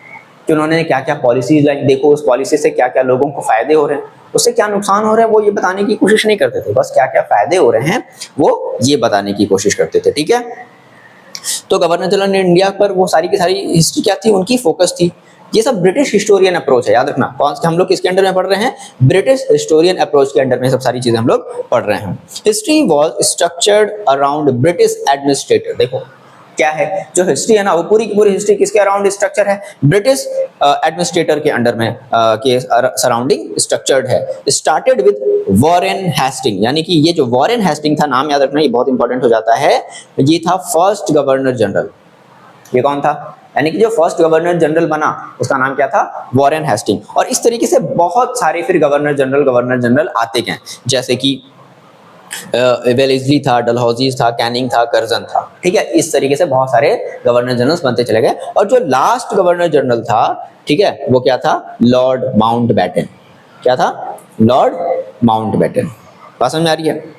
कि उन्होंने क्या क्या पॉलिसीज लाई, देखो उस पॉलिसी से क्या क्या लोगों को फायदे हो रहे हैं, उससे क्या नुकसान हो रहा है वो ये बताने की कोशिश नहीं करते थे, बस क्या क्या फायदे हो रहे हैं वो ये बताने की कोशिश करते थे। ठीक है, तो गवर्नर जनरल इंडिया पर वो सारी की सारी हिस्ट्री क्या थी, उनकी फोकस थी। ये सब ब्रिटिश हिस्टोरियन अप्रोच है, याद रखना। कौन से हम लोग किसके अंडर में पढ़ रहे हैं, ब्रिटिश हिस्टोरियन अप्रोच के अंडर में सब सारी चीजें हम लोग पढ़ रहे हैं। History was structured around British administrator. देखो क्या है, जो हिस्ट्री है ना वो पूरी की पूरी हिस्ट्री किसके अराउंड स्ट्रक्चर है, ब्रिटिश एडमिनिस्ट्रेटर के अंडर में के सराउंडिंग स्ट्रक्चर्ड है। स्टार्टेड विद वॉरेन हेस्टिंग, यानी कि ये जो वॉरेन हेस्टिंग था, नाम याद रखना ये बहुत इंपॉर्टेंट हो जाता है, ये था फर्स्ट गवर्नर जनरल। ये कौन था, यानी कि जो फर्स्ट गवर्नर जनरल बना उसका नाम क्या था, वॉरेन हेस्टिंग। और इस तरीके से बहुत सारे फिर गवर्नर जनरल आते गए, जैसे कि वेलेस्ली था, डलहौजी था, कैनिंग था, कर्जन था। ठीक है, इस तरीके से बहुत सारे गवर्नर जनरल्स बनते चले गए। और जो लास्ट गवर्नर जनरल था, ठीक है, वो क्या था, लॉर्ड माउंटबेटन। क्या था, लॉर्ड माउंटबेटन। बात समझ आ रही है।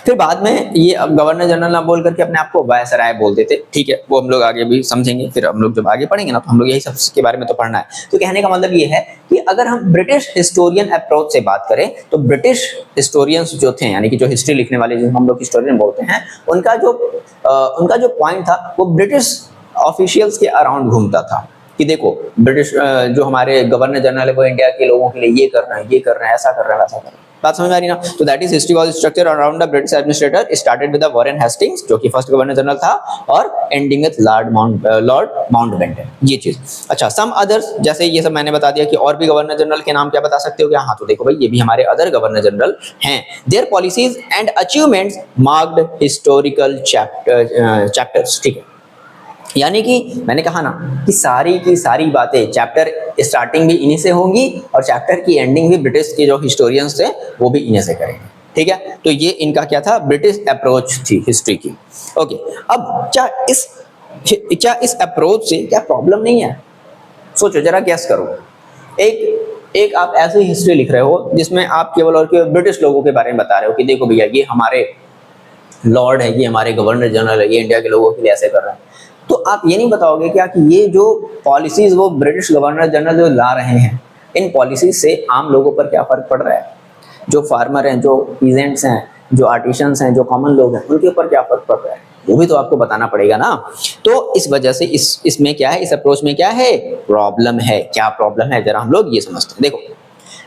फिर बाद में ये अब गवर्नर जनरल ना बोल करके अपने आप को वायसराय बोलते थे। ठीक है, वो हम लोग आगे भी समझेंगे, फिर हम लोग जब आगे पढ़ेंगे ना तो हम लोग यही सब के बारे में तो पढ़ना है। तो कहने का मतलब ये है कि अगर हम ब्रिटिश हिस्टोरियन अप्रोच से बात करें तो ब्रिटिश हिस्टोरियंस जो थे, यानी कि जो हिस्ट्री लिखने वाले जिनको हम लोग हिस्टोरियन बोलते हैं, उनका जो पॉइंट था वो ब्रिटिश ऑफिशियल्स के अराउंड घूमता था कि देखो ब्रिटिश जो हमारे गवर्नर जनरल है वो इंडिया के लोगों के लिए ये कर रहे हैं, ये कर रहे हैं, ऐसा कर रहे हैं, वैसा कर रहे हैं। बात समझ में आ रही ना। तो that is history was structure around the British administrator, started with the Warren Hastings जो कि फर्स्ट गवर्नर जनरल था, और एंडिंग विद लॉर्ड माउंटबेटन। ये चीज। अच्छा, सम अदर्स, जैसे ये सब मैंने बता दिया कि और भी गवर्नर जनरल के नाम क्या बता सकते हो क्या, हाँ तो देखो भाई ये भी हमारे अदर गवर्नर जनरल हैं। There policies and achievements marked historical chapters. ठीक है, यानी कि मैंने कहा ना कि सारी की सारी बातें, चैप्टर स्टार्टिंग भी इन्हीं से होंगी और चैप्टर की एंडिंग भी ब्रिटिश के जो हिस्टोरियंस थे वो भी इन्हीं से करेंगे। ठीक है, तो ये इनका क्या था, ब्रिटिश अप्रोच थी हिस्ट्री की। ओके, अब क्या इस अप्रोच से क्या प्रॉब्लम नहीं है, सोचो जरा, गैस करो। एक आप ऐसी हिस्ट्री लिख रहे हो जिसमें आप केवल और केवल ब्रिटिश लोगों के बारे में बता रहे हो कि देखो भैया ये हमारे लॉर्ड है, ये हमारे गवर्नर जनरल है, ये इंडिया के लोगों के लिए ऐसे कर रहे हैं। तो आप ये नहीं बताओगे क्या कि ये जो पॉलिसीज वो ब्रिटिश गवर्नर जनरल जो ला रहे हैं, इन पॉलिसीज से आम लोगों पर क्या फर्क पड़ रहा है, जो फार्मर हैं, जो पीजेंट्स हैं, जो आर्टिशंस हैं, जो कॉमन लोग हैं, उनके ऊपर क्या फर्क पड़ रहा है, वो भी तो आपको बताना पड़ेगा ना। तो इस वजह से इसमें क्या है, इस अप्रोच में क्या है, प्रॉब्लम है। क्या प्रॉब्लम है, जरा हम लोग ये समझते हैं। देखो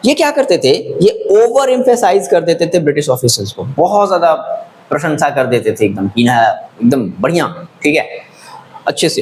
ये क्या करते थे, ये ओवर एम्फेसाइज कर देते थे ब्रिटिश ऑफिसर्स को, बहुत ज्यादा प्रशंसा कर देते थे एकदम कि ना एकदम बढ़िया, ठीक है, अच्छे से।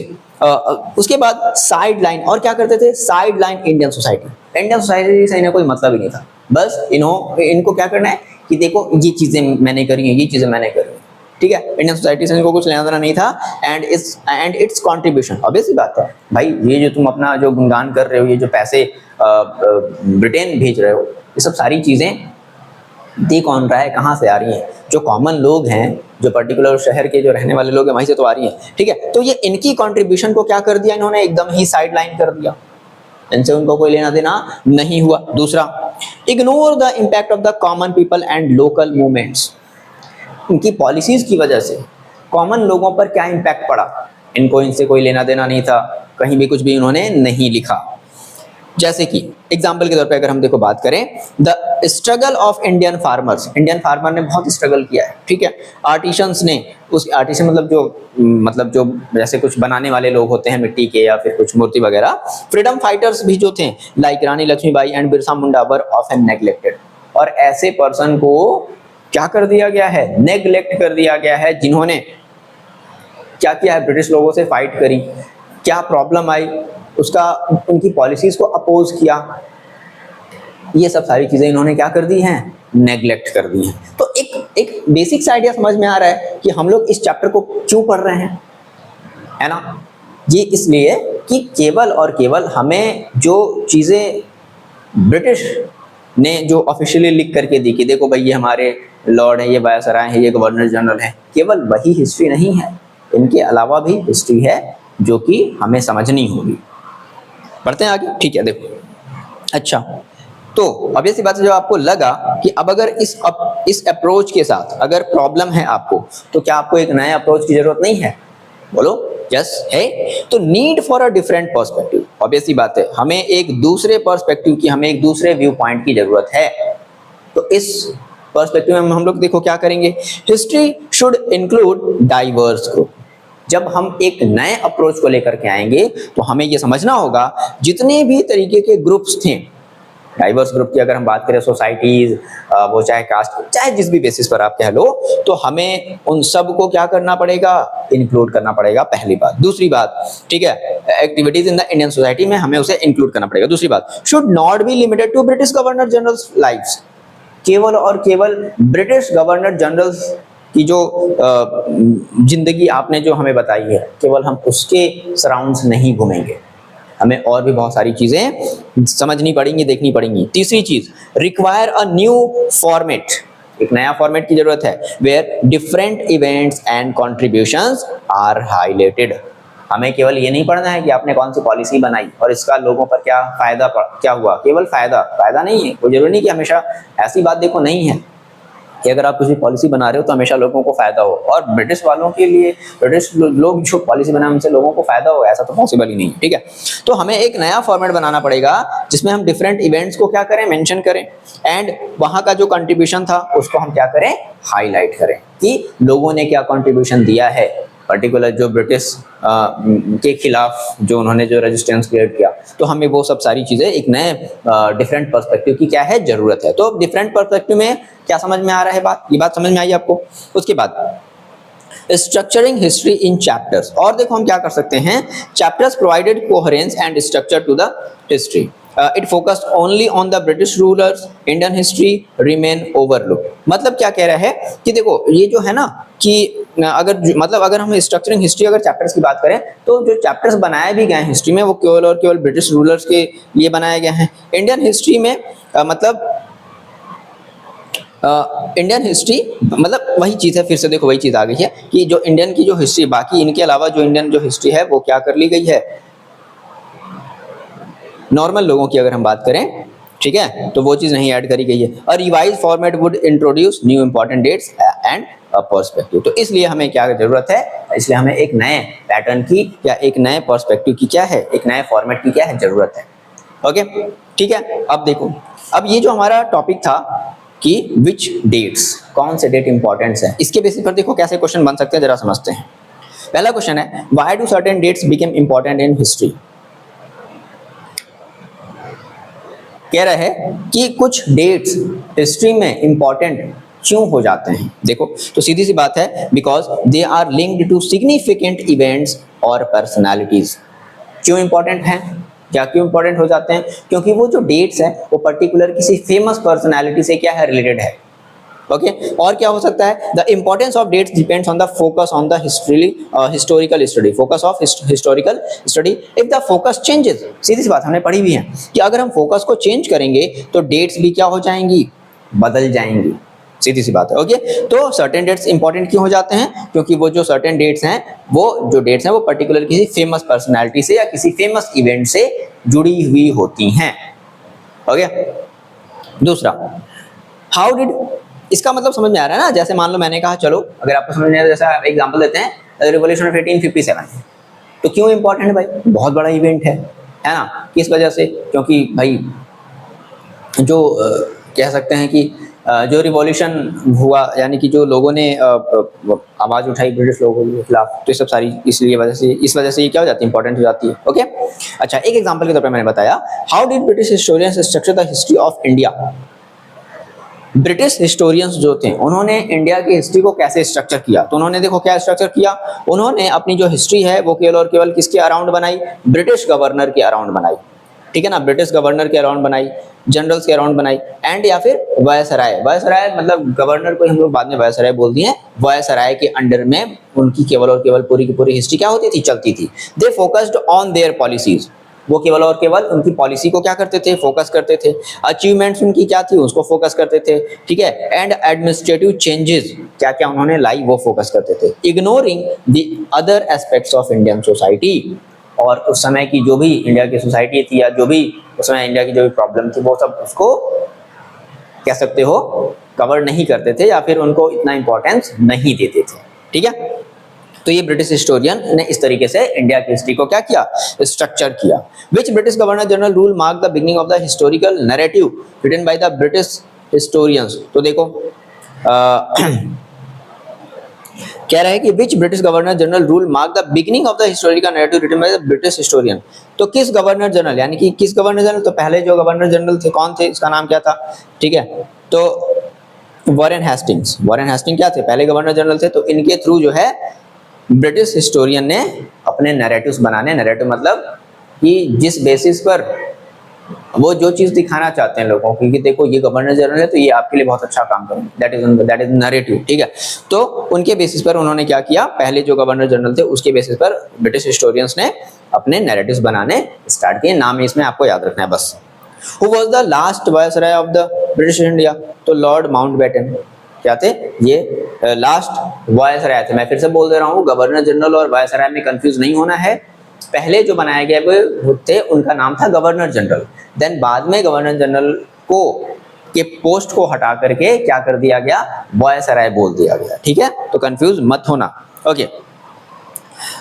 उसके बाद साइड लाइन, और क्या करते थे, side line Indian society. Indian society से इन्हें कोई मतलब ही नहीं था, बस इनको क्या करना है कि देखो ये चीजें मैंने करी हैं, ये चीजें मैंने करी हैं, ठीक है। इंडियन सोसाइटी से इनको कुछ लेना देना नहीं था। एंड इट्स कंट्रीब्यूशन, ऑब्वियस सी बात है भाई, ये जो तुम अपना जो गुणगान कर रहे हो, ये जो पैसे ब्रिटेन भेज रहे हो, ये सब सारी चीजें दे कौन रहा है, कहाँ से आ रही हैं, जो कॉमन लोग हैं, जो पर्टिकुलर शहर के जो रहने वाले लोग हैं, वहीं से तो आ रही हैं, ठीक है। तो ये इनकी कंट्रीब्यूशन को क्या कर दिया इन्होंने, एकदम ही साइड लाइन कर दिया, इनसे उनको कोई लेना देना नहीं हुआ। दूसरा, ignore the impact of the common people and local movements. इनकी पॉलिसीज की वजह से कॉमन लोगों पर क्या इम्पैक्ट पड़ा, इनको इनसे कोई लेना देना नहीं था, कहीं भी कुछ भी इन्होंने नहीं लिखा। जैसे कि एग्जाम्पल के तौर पे अगर हम देखो बात करें, the struggle of Indian farmers, Indian farmer ने बहुत स्ट्रगल किया है, ठीक है। आर्टिशंस ने, उस आर्टिशन मतलब जो जैसे कुछ बनाने वाले लोग होते हैं मिट्टी के या फिर कुछ मूर्ति वगैरह, फ्रीडम फाइटर्स भी जो थे like Rani Lakshmibai and Birsa Munda were often neglected. और ऐसे पर्सन को क्या कर दिया गया है, नेग्लेक्ट कर दिया गया है, जिन्होंने क्या किया है, ब्रिटिश लोगों से फाइट करी, क्या प्रॉब्लम आई उसका, उनकी पॉलिसीज को अपोज किया, ये सब सारी चीजें इन्होंने क्या कर दी हैं, नेग्लेक्ट कर दी हैं। तो एक बेसिक सा आइडिया समझ में आ रहा है कि हम लोग इस चैप्टर को क्यों पढ़ रहे हैं, है ना। ये इसलिए कि केवल और केवल हमें जो चीजें ब्रिटिश ने जो ऑफिशियली लिख करके दी कि देखो भाई ये हमारे लॉर्ड है, ये वायसराय है, ये गवर्नर जनरल है, केवल वही हिस्ट्री नहीं है, इनके अलावा भी हिस्ट्री है जो कि हमें समझनी होगी। पढ़ते हैं आगे, ठीक है। देखो अच्छा, तो अब ये सी बात है, जब आपको लगा कि अब अगर इस अप्रोच के साथ अगर प्रॉब्लम है आपको, तो क्या आपको एक नए अप्रोच की जरूरत नहीं है, बोलो यस है। तो need for a different perspective, obvious सी बात है, हमें एक दूसरे पर्सपेक्टिव की, हमें एक दूसरे व्यू पॉइंट की जरूरत है। तो इस पर्सपेक्टिव में हम लोग देखो क्या करेंगे, history should include diverse group. जब हम एक नए अप्रोच को लेकर के आएंगे तो हमें यह समझना होगा जितने भी तरीके के ग्रुप्स थे, डाइवर्स ग्रुप की अगर हम बात करें, सोसाइटीज, वो चाहे कास्ट, चाहे जिस भी बेसिस पर आप कह लो, तो हमें उन सब को क्या करना पड़ेगा, इंक्लूड करना पड़ेगा, पहली बात। दूसरी बात, ठीक है, activities in the Indian society में हमें उसे इंक्लूड करना पड़ेगा। दूसरी बात, should not be limited to British governor generals lives. केवल और केवल ब्रिटिश गवर्नर जनरल्स की जो जिंदगी आपने जो हमें बताई है, केवल हम उसके सराउंड्स नहीं घूमेंगे, हमें और भी बहुत सारी चीजें समझनी पड़ेंगी, देखनी पड़ेंगी। तीसरी चीज, रिक्वायर अ न्यू फॉर्मेट, एक नया फॉर्मेट की जरूरत है, where different events and contributions are highlighted. हमें केवल ये नहीं पढ़ना है कि आपने कौन सी पॉलिसी बनाई और इसका लोगों पर क्या फायदा क्या हुआ, केवल फायदा नहीं है, कोई जरूरी नहीं कि हमेशा ऐसी बात देखो नहीं है कि अगर आप किसी पॉलिसी बना रहे हो तो हमेशा लोगों को फायदा हो, और ब्रिटिश वालों के लिए, ब्रिटिश लोग जो पॉलिसी बनाए उनसे लोगों को फायदा हो, ऐसा तो पॉसिबल ही नहीं है, ठीक है। तो हमें एक नया फॉर्मेट बनाना पड़ेगा जिसमें हम डिफरेंट इवेंट्स को क्या करें, मेंशन करें, एंड वहां का जो कंट्रीब्यूशन था उसको हम क्या करें, हाईलाइट करें कि लोगों ने क्या कंट्रीब्यूशन दिया है, पर्टिकुलर जो ब्रिटिश के खिलाफ जो उन्होंने जो रेजिस्टेंस क्रिएट किया। तो हमें वो सब सारी चीजें एक नए डिफरेंट पर्सपेक्टिव की क्या है, जरूरत है। तो डिफरेंट पर्सपेक्टिव में क्या समझ में आ रहा है बात, ये बात समझ में आई आपको। उसके बाद स्ट्रक्चरिंग हिस्ट्री इन चैप्टर्स, और देखो हम क्या कर सकते हैं, chapters provided coherence and structure to the history, it focused only on the British rulers, Indian history remain overlook. मतलब क्या कह रहा है कि देखो ये जो है ना कि अगर हम स्ट्रक्चरिंग हिस्ट्री अगर चैप्टर्स की बात करें, तो जो चैप्टर्स बनाए भी गए हैं हिस्ट्री में वो केवल और केवल ब्रिटिश रूलर्स के लिए बनाए गए हैं। इंडियन हिस्ट्री में इंडियन हिस्ट्री मतलब वही चीज़ है, फिर से देखो वही चीज़ आ गई है कि जो इंडियन की जो हिस्ट्री, बाकी इनके अलावा जो इंडियन जो हिस्ट्री है वो क्या कर ली गई है, नॉर्मल लोगों की अगर हम बात करें, ठीक है, तो वो चीज़ नहीं ऐड करी गई है। और revise format would introduce new important dates and perspective. तो इसलिए हमें क्या जरूरत है, इसलिए हमें एक नए पैटर्न की या एक नए पर्सपेक्टिव की क्या है, एक नए फॉर्मेट की क्या है, जरूरत है। ओके, ठीक है। अब देखो, अब ये जो हमारा टॉपिक था कि विच डेट्स, कौन से डेट इंपॉर्टेंट है। इसके बेसिस पर देखो कैसे क्वेश्चन बन सकते हैं, जरा समझते हैं। पहला क्वेश्चन है, why do certain dates become important in history. कह रहा है कि कुछ डेट्स हिस्ट्री में इंपॉर्टेंट क्यों हो जाते हैं। देखो तो सीधी सी बात है, because they are linked to significant events और पर्सनालिटीज। क्यों इंपॉर्टेंट हैं, क्या क्यों इंपॉर्टेंट हो जाते हैं, क्योंकि वो जो डेट्स हैं वो पर्टिकुलर किसी फेमस पर्सनालिटी से क्या है, रिलेटेड है। ओके और क्या हो सकता है, the importance of dates depends on the focus on the historical study, focus of historical study. If the focus changes, सीधी सी बात हमने पढ़ी हुई है कि अगर हम फोकस को चेंज करेंगे तो डेट्स भी क्या हो जाएंगी, बदल जाएंगी, सीधी सी बात है। ओके तो सर्टेन डेट्स इंपॉर्टेंट क्यों हो जाते हैं, क्योंकि वो जो सर्टेन डेट्स हैं वो पर्टिकुलर किसी फेमस पर्सनालिटी से या किसी फेमस इवेंट से जुड़ी हुई होती हैं। ओके दूसरा, हाउ डिड, इसका मतलब समझ में आ रहा है ना। जैसे मान लो मैंने कहा, चलो अगर आपको समझ में आया, जैसा एग्जांपल देते हैं, रिवॉल्यूशन ऑफ 1857, तो क्यों इंपॉर्टेंट है भाई, बहुत बड़ा इवेंट है ना। किस वजह से, क्योंकि भाई जो कह सकते हैं कि जो रिवॉल्यूशन हुआ, यानी कि जो लोगों ने आवाज उठाई ब्रिटिश लोगों के खिलाफ, तो ये सब सारी इस वजह से ये क्या हो जाती है, इंपॉर्टेंट हो जाती है। ओके अच्छा, एक एग्जांपल के तौर पे मैंने बताया, how did British historians structure the history of India. British historians जो थे उन्होंने इंडिया की हिस्ट्री को कैसे स्ट्रक्चर किया, तो उन्होंने देखो क्या स्ट्रक्चर किया, उन्होंने अपनी जो हिस्ट्री है वो केवल और केवल किसके अराउंड बनाई, ब्रिटिश गवर्नर के अराउंड बनाई, ठीक है ना, ब्रिटिश गवर्नर के अराउंड बनाई, जनरल्स के अराउंड बनाई, एंड या फिर वायसराय, वायसराय मतलब गवर्नर को हम लोग बाद में वायसराय बोल दिए, वायसराय के अंडर में उनकी केवल और केवल पूरी की पूरी हिस्ट्री क्या होती थी, चलती थी। They focused on their policies, वो केवल और केवल उनकी पॉलिसी को क्या करते थे, फोकस करते थे। अचीवमेंट्स उनकी क्या थी, उसको फोकस करते थे, ठीक है। एंड एडमिनिस्ट्रेटिव चेंजेस क्या क्या उन्होंने लाई, वो फोकस करते थे, ignoring the other aspects of Indian society. और उस समय की जो भी इंडिया की सोसाइटी थी, या जो भी उस समय इंडिया की जो भी प्रॉब्लम थी, वो सब उसको कह सकते हो कवर नहीं करते थे, या फिर उनको इतना इंपॉर्टेंस नहीं देते थे, ठीक है। तो ये ब्रिटिश हिस्टोरियन ने इस तरीके से इंडिया की हिस्ट्री को क्या किया, स्ट्रक्चर किया। Which British governor general rule mark the beginning of the historical narrative written by the British historians. तो देखो कह रहा है कि which British governor general rule mark the beginning of the historical narrative written by the British historian. तो किस governor general, यानी कि किस गवर्नर जनरल, तो पहले जो गवर्नर जनरल थे कौन थे, इसका नाम क्या था, ठीक है, तो वॉरेन हेस्टिंग्स। वॉरेन हेस्टिंग क्या थे, पहले गवर्नर जनरल थे। तो इनके थ्रू जो है ब्रिटिश हिस्टोरियन ने अपने नैरेटिव्स बनाने, नैरेटिव मतलब कि जिस बेसिस पर वो जो चीज दिखाना चाहते हैं लोगों को कि देखो ये गवर्नर जनरल है तो ये आपके लिए बहुत अच्छा काम करेंगे, दैट इज नैरेटिव, ठीक है। तो उनके बेसिस पर उन्होंने क्या किया, पहले जो गवर्नर जनरल थे उसके बेसिस पर ब्रिटिश हिस्टोरियंस ने अपने नैरेटिव्स बनाने स्टार्ट किए। नाम इसमें आपको याद रखना है बस। Who was the last viceroy of the British India, तो लॉर्ड माउंटबेटन क्या थे, ये लास्ट वायसराय थे। मैं फिर से बोल दे रहा हूँ, गवर्नर जनरल और वायसराय में कंफ्यूज नहीं होना है। पहले जो बनाया गया वो थे, उनका नाम था गवर्नर जनरल, देन बाद में गवर्नर जनरल को के पोस्ट को हटा करके क्या कर दिया गया, वायसराय बोल दिया गया, ठीक है। तो कंफ्यूज मत होना। ओके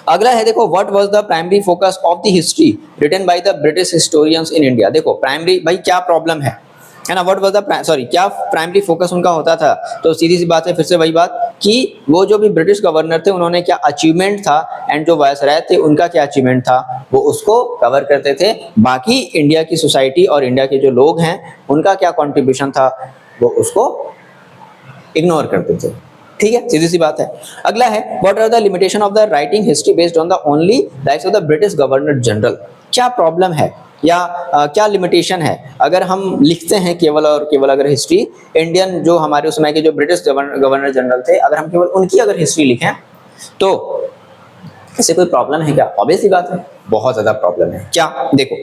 अगला है देखो, what was the primary focus of the history written by the British historians in India. देखो प्राइमरी भाई क्या प्रॉब्लम है ना, व्हाट वाज द सॉरी क्या प्राइमरी फोकस उनका होता था। तो सीधी सी बात है, फिर से वही बात कि वो जो भी ब्रिटिश गवर्नर थे उन्होंने क्या अचीवमेंट था, एंड जो वायसराय थे उनका क्या अचीवमेंट था, वो उसको कवर करते थे। बाकी इंडिया की सोसाइटी और इंडिया के जो लोग हैं उनका क्या कॉन्ट्रीब्यूशन था, वो उसको इग्नोर करते थे, ठीक है, सीधी सी बात है। अगला है, what are the limitation of the writing history based on the only lives of the British governor general. क्या प्रॉब्लम है या क्या लिमिटेशन है अगर हम लिखते हैं केवल और केवल अगर हिस्ट्री इंडियन जो हमारे उस समय के जो ब्रिटिश गवर्नर जनरल थे, अगर हम केवल उनकी अगर हिस्ट्री लिखें तो इससे कोई प्रॉब्लम है क्या? ऑब्वियस ही बात है, बहुत ज्यादा प्रॉब्लम है। क्या देखो,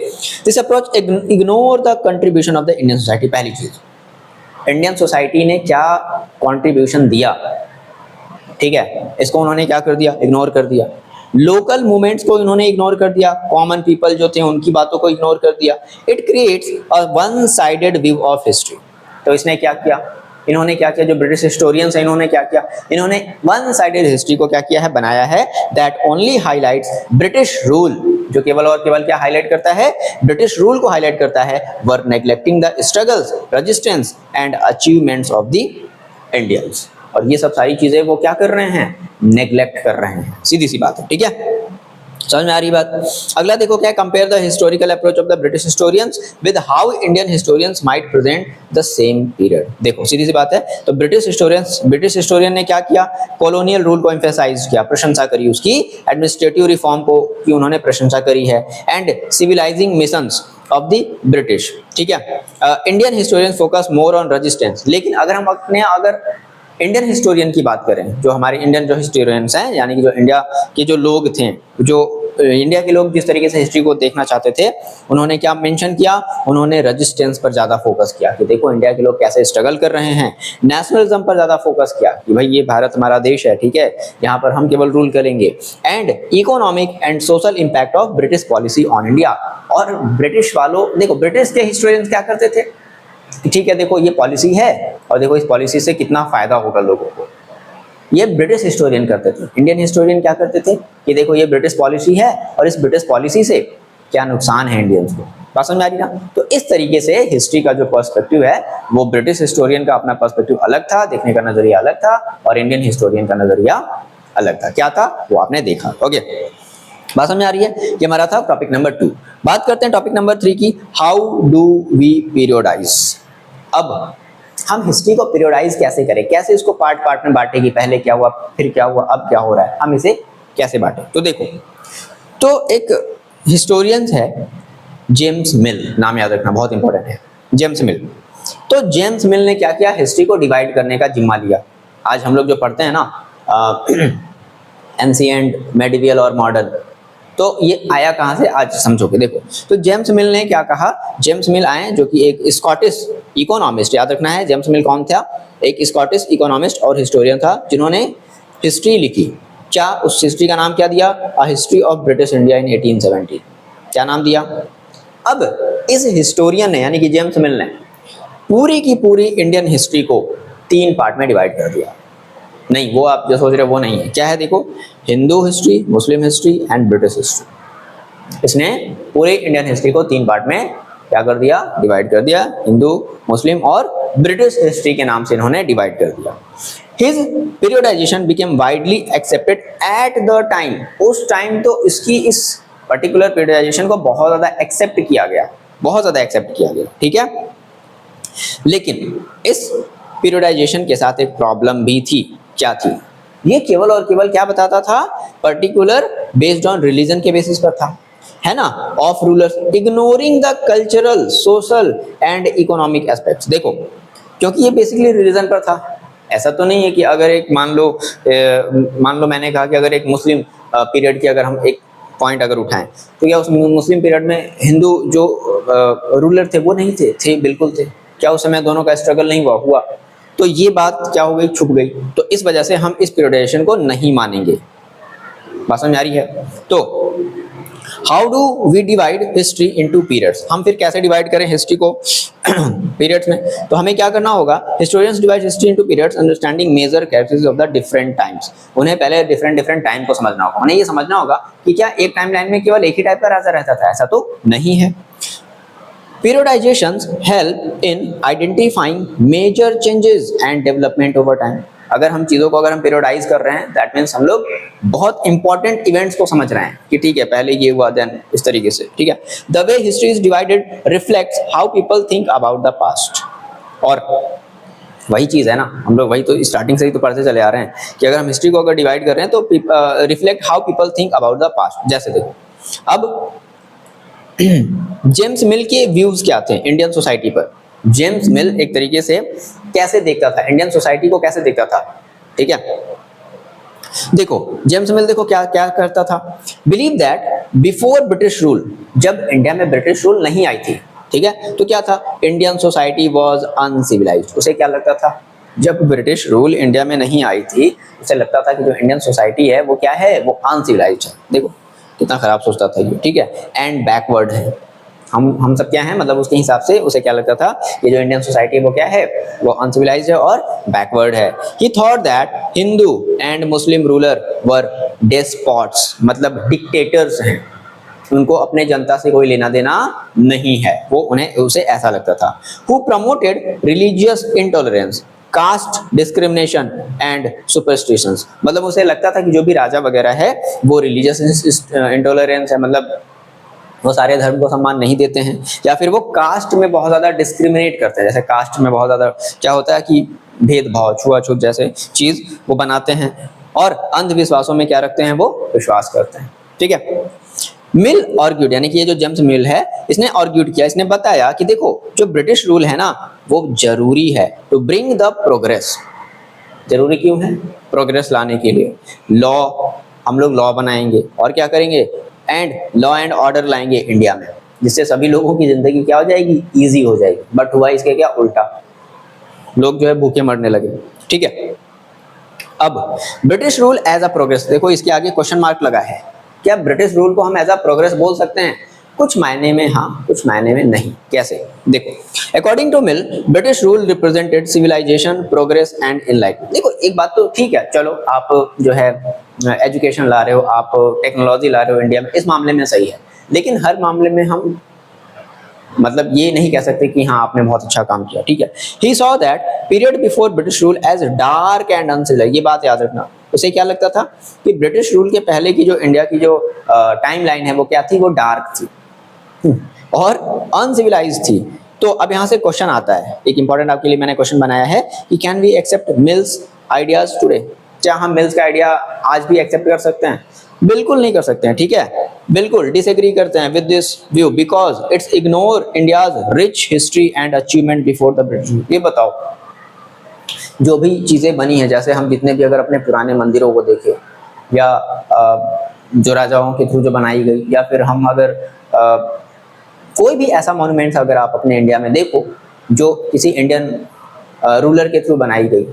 this approach ignore the contribution of the Indian society. पहली चीज, इंडियन सोसाइटी ने क्या कंट्रीब्यूशन दिया, ठीक है, इसको उन्होंने क्या कर दिया, इग्नोर कर दिया। लोकल मूवमेंट्स को इन्होंने इग्नोर कर दिया, कॉमन पीपल जो थे उनकी बातों को इग्नोर कर दिया। It creates a one sided view of history. तो इसने क्या किया, इन्होंने क्या किया, जो ब्रिटिश हिस्टोरियंस हैं इन्होंने क्या किया, इन्होंने वन साइडेड हिस्ट्री को क्या किया है, बनाया है, that only highlights British rule, जो केवल और केवल क्या हाईलाइट करता है, ब्रिटिश रूल को हाईलाइट करता है, were neglecting the struggles, resistance and achievements of the Indians. और ये सब सारी चीजें वो क्या कर रहे हैं, नेग्लेक्ट कर रहे हैं, सीधी सी बात है, ठीक है, समझ में आ रही बात। अगला देखो क्या, compare the historical approach of the British historians with how Indian historians might present the same period. देखो सीधी सी बात है, तो ब्रिटिश हिस्टोरियन ने क्या किया, कॉलोनियल रूल को एम्फेसाइज किया, प्रशंसा करी उसकी, एडमिनिस्ट्रेटिव रिफॉर्म को की उन्होंने प्रशंसा करी है, and civilising missions of the British, ठीक है। Indian historians focus more on resistance. लेकिन अगर हम अगर इंडियन हिस्टोरियन की बात करें, जो हमारे इंडियन जो हिस्टोरियंस हैं, यानी कि जो इंडिया के जो लोग थे, जो इंडिया के लोग जिस तरीके से हिस्ट्री को देखना चाहते थे, उन्होंने क्या मेंशन किया, उन्होंने रेजिस्टेंस पर ज्यादा फोकस किया कि देखो इंडिया के लोग कैसे स्ट्रगल कर रहे हैं, नेशनलिज्म पर ज्यादा फोकस किया कि भाई ये भारत हमारा देश है, ठीक है, यहाँ पर हम केवल रूल करेंगे, and economic and social impact of British policy on India. और ब्रिटिश वालों, देखो ब्रिटिश के हिस्टोरियंस क्या करते थे, ठीक है, देखो ये पॉलिसी है और देखो इस पॉलिसी से कितना फायदा होगा लोगों को, ये ब्रिटिश हिस्टोरियन करते थे। इंडियन हिस्टोरियन क्या करते थे कि देखो ये ब्रिटिश पॉलिसी है और इस ब्रिटिश पॉलिसी से क्या नुकसान है इंडियंस को, बात समझ में आ रही ना। तो इस तरीके से हिस्ट्री का जो पर्सपेक्टिव है वो ब्रिटिश हिस्टोरियन का अपना पर्सपेक्टिव अलग था, देखने का नजरिया अलग था, और इंडियन हिस्टोरियन का नजरिया अलग था। क्या था वो आपने देखा, ओके, बात समझ में आ रही है। ये हमारा था टॉपिक नंबर 2। बात करते हैं टॉपिक नंबर 3 की, हाउ डू वी पीरियोडाइज। अब हम हिस्ट्री को पीरियोडाइज कैसे करें, कैसे इसको पार्ट पार्ट में बांटे कि पहले क्या हुआ, फिर क्या हुआ, अब क्या हो रहा है, हम इसे कैसे बांटे। तो देखो, तो एक हिस्टोरियन है जेम्स मिल, नाम याद रखना बहुत इंपॉर्टेंट है, जेम्स मिल। तो जेम्स मिल ने क्या किया, हिस्ट्री को डिवाइड करने का जिम्मा लिया। आज हम लोग जो पढ़ते हैं ना एंशिएंट, मेडिवियल और मॉडर्न, तो ये आया कहाँ से आज समझोगे। देखो, तो जेम्स मिल ने क्या कहा, जेम्स मिल आए जो कि एक स्कॉटिश इकोनॉमिस्ट, याद रखना है जेम्स मिल कौन था, एक स्कॉटिश इकोनॉमिस्ट और हिस्टोरियन था, जिन्होंने हिस्ट्री लिखी। क्या उस हिस्ट्री का नाम क्या दिया, a history of British India in 1870, क्या नाम दिया। अब इस हिस्टोरियन ने यानी कि जेम्स मिल ने पूरी की पूरी इंडियन हिस्ट्री को 3 पार्ट में डिवाइड कर दिया। नहीं, वो आप जो सोच रहे हो वो नहीं है, क्या है, देखो, Hindu history, Muslim history and British history. इसने पूरे इंडियन हिस्ट्री को 3 पार्ट में क्या कर दिया, डिवाइड कर दिया, हिंदू, मुस्लिम और ब्रिटिश हिस्ट्री के नाम से इन्होंने डिवाइड कर दिया। His periodization became widely accepted at the time, उस टाइम तो इसकी इस पर्टिकुलर पीरियोडाइजेशन को बहुत ज्यादा एक्सेप्ट किया गया, बहुत ज्यादा एक्सेप्ट किया गया, ठीक है। लेकिन इस पीरियोडाइजेशन के साथ एक प्रॉब्लम भी थी। क्या थी, ये केवल और केवल क्या बताता था, पर्टिकुलर बेस्ड ऑन रिलीजन के बेसिस पर था, है ना, of rulers, ignoring the cultural, social and economic aspects. देखो, क्योंकि ये बेसिकली रिलीजन पर था। ऐसा तो नहीं है कि अगर एक मान लो मैंने कहा कि अगर एक मुस्लिम पीरियड की अगर हम एक पॉइंट अगर उठाएं, तो क्या उस मुस्लिम पीरियड में हिंदू जो रूलर थे वो नहीं थे, बिल्कुल थे। क्या उस समय दोनों का स्ट्रगल नहीं हुआ, तो ये बात क्या हो गई, छुप गई। तो इस वजह से हम इस पीरियोडाइजेशन को नहीं मानेंगे, बात समझ आ रही है। तो how do we divide history into periods, हम फिर कैसे डिवाइड करें हिस्ट्री को पीरियड्स में। तो हमें क्या करना होगा, historians divide history into periods understanding major characteristics of the different times. उन्हें पहले डिफरेंट टाइम को समझना होगा, उन्हें ये समझना होगा कि क्या एक टाइम लाइन में केवल एक ही टाइप का राजा रहता था, ऐसा तो नहीं है। Periodizations help in identifying major changes and development over time. अगर हम चीज़ों को अगर हम periodize कर रहे हैं, that means हम लोग बहुत important events को समझ रहे हैं कि ठीक है पहले ये हुआ then इस तरीके से, ठीक है। The way history is divided reflects how people think about the past. और वही चीज़ है ना, हम लोग वही तो स्टार्टिंग से ही तो पढ़ते चले आ रहे हैं कि अगर हम हिस्ट्री को अगर डिवाइड कर रहे हैं तो reflect how people think about the past. जैसे देखो, अब जेम्स मिल के व्यूज क्या थे इंडियन सोसाइटी पर। जेम्स मिल एक तरीके से कैसे देखता था इंडियन सोसाइटी को, कैसे देखता था, ठीक है। देखो जेम्स मिल देखो क्या क्या करता था, believe that before British rule, जब इंडिया में ब्रिटिश रूल नहीं आई थी, ठीक है, तो क्या था, इंडियन सोसाइटी वाज अनसिविलाइज्ड। उसे क्या लगता था, जब ब्रिटिश रूल इंडिया में नहीं आई थी उसे लगता था कि जो इंडियन सोसाइटी है वो क्या है, वो अनसिविलाइज्ड है। देखो कितना खराब सोचता था ये, ठीक है, एंड बैकवर्ड है। हम सब क्या हैं, मतलब उसके हिसाब से उसे क्या लगता था, ये जो इंडियन सोसाइटी है वो क्या है, वो अनसिविलाइज्ड है और बैकवर्ड है। He thought that Hindu and Muslim ruler were despots, मतलब डिक्टेटर्स हैं, उनको अपने जनता से कोई लेना देना नहीं है, वो उसे ऐसा लगता था। Who promoted religious intolerance, caste discrimination and superstitions, मतलब उसे लगता था कि जो भी राजा वगैरह है वो रिलीजियस इंटॉलरेंस है, मतलब वो सारे धर्म को सम्मान नहीं देते हैं, या फिर वो कास्ट में बहुत ज्यादा डिस्क्रिमिनेट करते हैं, जैसे कास्ट में बहुत ज्यादा क्या होता है कि भेदभाव, छुआछूत जैसे चीज वो बनाते हैं, और अंधविश्वासों में क्या रखते हैं, वो विश्वास करते हैं। ठीक है। मिल आर्ग्यूड, यानी कि ये जो जेम्स मिल है इसने आर्ग्यूड किया, इसने बताया कि देखो जो ब्रिटिश रूल है ना वो जरूरी है टू ब्रिंग द प्रोग्रेस। जरूरी क्यों है? प्रोग्रेस लाने के लिए। लॉ, हम लोग लॉ बनाएंगे और क्या करेंगे, एंड लॉ एंड ऑर्डर लाएंगे इंडिया में, जिससे सभी लोगों की जिंदगी क्या हो जाएगी, ईजी हो जाएगी। बट हुआ इसके क्या उल्टा, लोग जो है भूखे मरने लगे। ठीक है। अब British rule as a progress, देखो इसके आगे क्वेश्चन मार्क लगा है, क्या ब्रिटिश रूल को हम एज अ प्रोग्रेस बोल सकते हैं? कुछ मायने में हाँ, कुछ मायने में नहीं। कैसे? देखो, according to Mill British rule represented civilisation, progress and enlightenment. देखो एक बात तो ठीक है, चलो आप जो है एजुकेशन ला रहे हो, आप टेक्नोलॉजी ला रहे हो इंडिया में, इस मामले में सही है, लेकिन हर मामले में हम मतलब ये नहीं कह सकते कि हाँ आपने बहुत अच्छा काम किया। ठीक है। He saw that period before British rule as dark and uncivilised, ये बात याद रखना। उसे क्या लगता था कि ब्रिटिश रूल के पहले की जो इंडिया की जो टाइम लाइन है वो क्या थी, वो डार्क थी और अनसिविलाइज्ड थी। तो अब यहाँ से क्वेश्चन आता है, एक इंपॉर्टेंट आपके लिए मैंने क्वेश्चन बनाया है कि can we accept Mill's ideas today, क्या हम मिल्स का आइडिया आज भी एक्सेप्ट कर सकते हैं? बिल्कुल नहीं कर सकते हैं। ठीक है, बिल्कुल डिसएग्री करते हैं with this view because it's ignore India's rich history and achievement before the British. ये बताओ, जो भी चीजें बनी है, जैसे हम जितने भी अगर अपने पुराने मंदिरों को देखें, या जो राजाओं के थ्रू जो बनाई गई, या फिर हम अगर कोई भी ऐसा मॉन्यूमेंट्स अगर आप अपने इंडिया में देखो जो किसी इंडियन रूलर के थ्रू बनाई गई,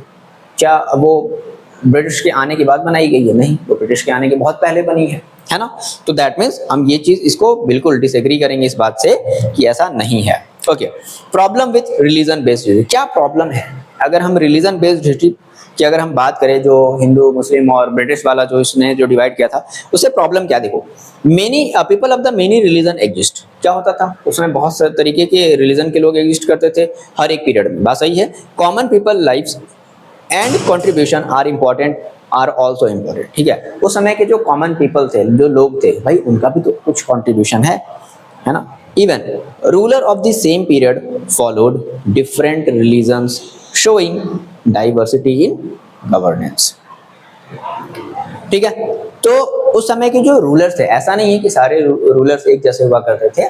क्या वो ब्रिटिश के आने के बाद बनाई गई है? नहीं, वो ब्रिटिश के आने के बहुत पहले बनी है ना। तो दैट मीन्स हम ये चीज इसको बिल्कुल डिसएग्री करेंगे इस बात से कि ऐसा नहीं है। Okay. Problem with religion based history, क्या प्रॉब्लम है अगर हम रिलीजन बेस्ड हिस्ट्री की अगर हम बात करें, जो हिंदू मुस्लिम और ब्रिटिश वाला जो इसने जो डिवाइड किया था, उससे प्रॉब्लम क्या? देखो, many people of the many religion exist, क्या होता था उसमें बहुत सारे तरीके के रिलीजन के लोग एग्जिस्ट करते थे हर एक पीरियड में, बात सही है। Common people lifes and contribution are important are also important. ठीक है, उस समय के जो कॉमन पीपल थे, जो लोग थे, भाई उनका भी तो कुछ कंट्रीब्यूशन है ना। Even ruler of the same period followed different religions showing diversity in governance. ठीक है, तो उस समय के जो रूलर्स थे, ऐसा नहीं है कि सारे रूलर्स एक जैसे हुआ करते थे,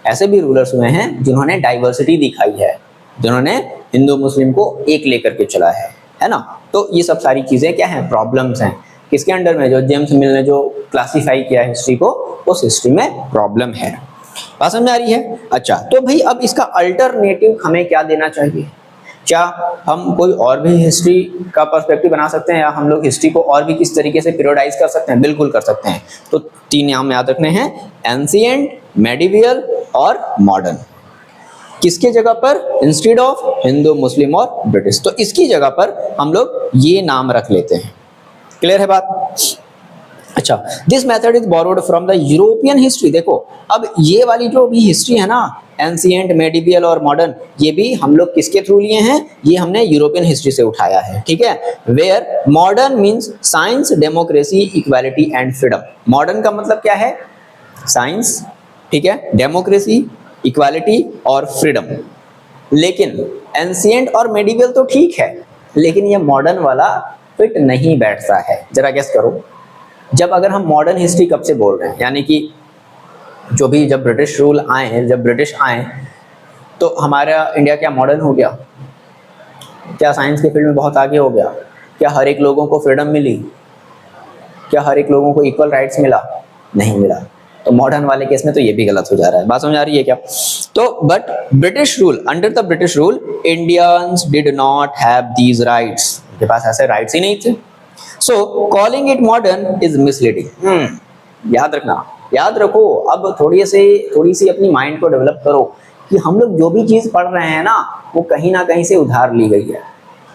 ऐसे भी रूलर्स हुए हैं जिन्होंने डाइवर्सिटी दिखाई है, जिन्होंने हिंदू मुस्लिम को एक लेकर के चला है ना। तो ये सब सारी चीजें क्या हैं, प्रॉब्लम्स हैं। किसके अंडर में? जो जेम्स मिल ने जो क्लासिफाई किया हिस्ट्री को, उस हिस्ट्री में प्रॉब्लम है। बात समझ आ रही है? अच्छा, तो भाई अब इसका अल्टरनेटिव हमें क्या देना चाहिए? क्या हम कोई और भी हिस्ट्री का पर्सपेक्टिव बना सकते हैं, या हम लोग हिस्ट्री को और भी किस तरीके से पीरियडाइज कर सकते हैं? बिल्कुल कर सकते हैं। तो 3 नाम याद रखने हैं, एंशिएंट, मेडिवियल और मॉडर्न। किसके जगह पर? इंस्टेड ऑफ हिंदू मुस्लिम और ब्रिटिश, तो इसकी जगह पर हम लोग ये नाम रख लेते हैं। क्लियर है बात? अच्छा, this method is borrowed from the European history. देखो अब ये वाली जो भी हिस्ट्री है ना, एंशिएंट, मेडिवियल और मॉडर्न, ये भी हम लोग किसके थ्रू लिए हैं? ये हमने यूरोपियन हिस्ट्री से उठाया है। ठीक है, where modern means science, democracy, equality and freedom. Modern का मतलब क्या है? साइंस, ठीक है, डेमोक्रेसी, इक्वालिटी और फ्रीडम। लेकिन एंशिएंट और मेडिवियल तो ठीक है, लेकिन ये मॉडर्न वाला फिट नहीं बैठता है। जरा गेस करो, जब अगर हम मॉडर्न हिस्ट्री कब से बोल रहे हैं, यानी कि जो भी जब ब्रिटिश रूल आए, जब ब्रिटिश आए, तो हमारा इंडिया क्या मॉडर्न हो गया? क्या साइंस के फील्ड में बहुत आगे हो गया? क्या हर एक लोगों को फ्रीडम मिली? क्या हर एक लोगों को इक्वल राइट्स मिला? नहीं मिला। तो मॉडर्न वाले केस में तो ये भी गलत हो जा रहा है। बात समझ आ रही है क्या? तो but British rule, under the British rule Indians did not have these rights, उनके पास ऐसे राइट्स ही नहीं थे। So calling it modern is misleading. याद रखना, याद रखो, अब थोड़ी सी अपनी माइंड को डेवलप करो कि हम लोग जो भी चीज पढ़ रहे हैं ना वो कहीं ना कहीं से उधार ली गई है।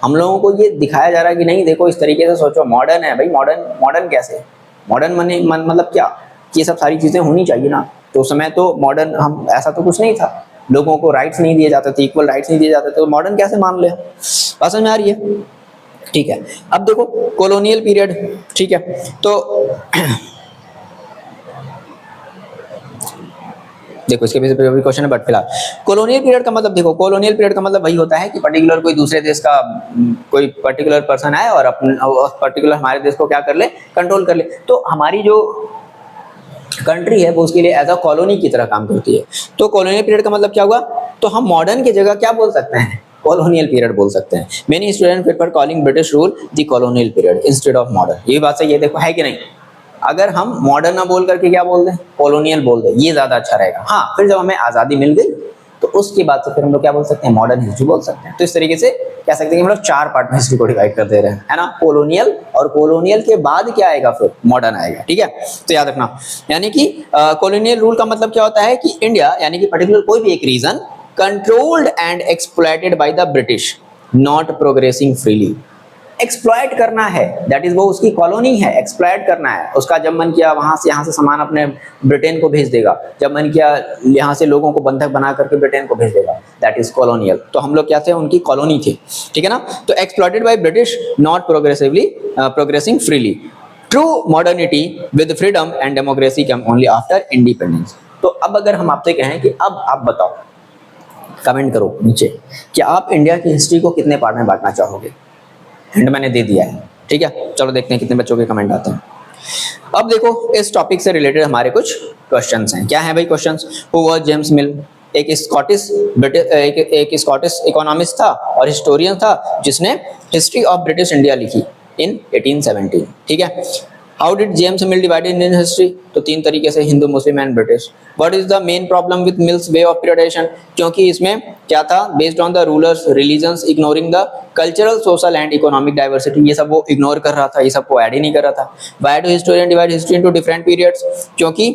हम लोगों को ये दिखाया जा रहा है कि नहीं देखो इस तरीके से सोचो, मॉडर्न है भाई। मॉडर्न कैसे? मॉडर्न मतलब क्या? ये सब सारी चीजें होनी चाहिए ना। तो उस समय तो मॉडर्न हम ऐसा तो कुछ नहीं था, लोगों को राइट्स नहीं दिए जाते थे, इक्वल राइट्स नहीं दिए जाते थे, तो मॉडर्न कैसे मान ले? बात समझ में आ रही है? ठीक है। अब देखो कॉलोनियल पीरियड, ठीक है, तो देखो इसके बेसिस पे भी क्वेश्चन है, बट फिलहाल कॉलोनियल पीरियड का मतलब देखो, कॉलोनियल पीरियड का मतलब वही होता है कि पर्टिकुलर कोई दूसरे देश का कोई पर्टिकुलर पर्सन आए और अपने पर्टिकुलर हमारे देश को क्या कर ले, कंट्रोल कर ले। तो हमारी जो कंट्री है वो उसके लिए एज अ कॉलोनी की तरह काम करती है। तो कॉलोनियल पीरियड का मतलब क्या हुआ? तो हम मॉडर्न की जगह क्या बोल सकते हैं? कॉलोनियल पीरियड बोल सकते हैं। Many student prefer calling British rule the colonial period instead of modern. ये बात सही है, देखो है कि नहीं? अगर हम मॉडर्न ना बोल करके क्या बोल दें, कॉलोनियल बोल दें, ये ज्यादा अच्छा रहेगा। हाँ, फिर जब हमें आजादी मिल गई तो उसके बाद से फिर हम लोग क्या बोल सकते हैं, मॉडर्न हिस्ट्री बोल सकते हैं। तो इस तरीके से कह सकते हैं कि हम लोग 4 पार्ट में हिस्ट्री को डिवाइड कर दे रहे हैं, है ना। कॉलोनियल, और कॉलोनियल के बाद क्या आएगा, फिर मॉडर्न आएगा। ठीक है, तो याद रखना। यानी कि कॉलोनियल रूल का मतलब क्या होता है कि इंडिया यानी कि पर्टिकुलर कोई भी एक region controlled and exploited by the British, not progressing freely. Exploit करना है, दैट इज वो उसकी कॉलोनी है, एक्सप्लॉइट करना है उसका। जब मन किया वहां से यहाँ से सामान अपने ब्रिटेन को भेज देगा, जब मन किया यहाँ से लोगों को बंधक बना करके ब्रिटेन को भेज देगा, दैट इज कॉलोनियल। तो हम लोग क्या थे, उनकी कॉलोनी थे। ठीक है ना। तो exploited by British, not progressing freely. True modernity with freedom and democracy come only after independence. तो अब अगर हम आपसे कहें कि अब आप बताओ, कमेंट करो नीचे कि आप इंडिया की हिस्ट्री को कितने पार्ट में बांटना चाहोगे। हिंट मैंने दे दिया है। ठीक है, चलो देखते हैं कितने बच्चों के कमेंट आते हैं। अब देखो इस टॉपिक से रिलेटेड हमारे कुछ क्वेश्चंस हैं। क्या है भाई क्वेश्चंस? हु वाज जेम्स मिल? एक स्कॉटिश इकोनॉमिस्ट था और हिस्टोरियन था जिसने हिस्ट्री ऑफ ब्रिटिश इंडिया लिखी इन 1817। ठीक है। How did James mill divide Indian history? तो 3 तरीके से, Hindu, Muslim and British. What is the main problem with mills way of periodisation? क्योंकि इसमें क्या था, based on the rulers religions ignoring the cultural, social and economic diversity. ये सब वो इग्नोर कर रहा था, ये सब को ऐड ही नहीं कर रहा था। Why do historian divide history into different periods? क्योंकि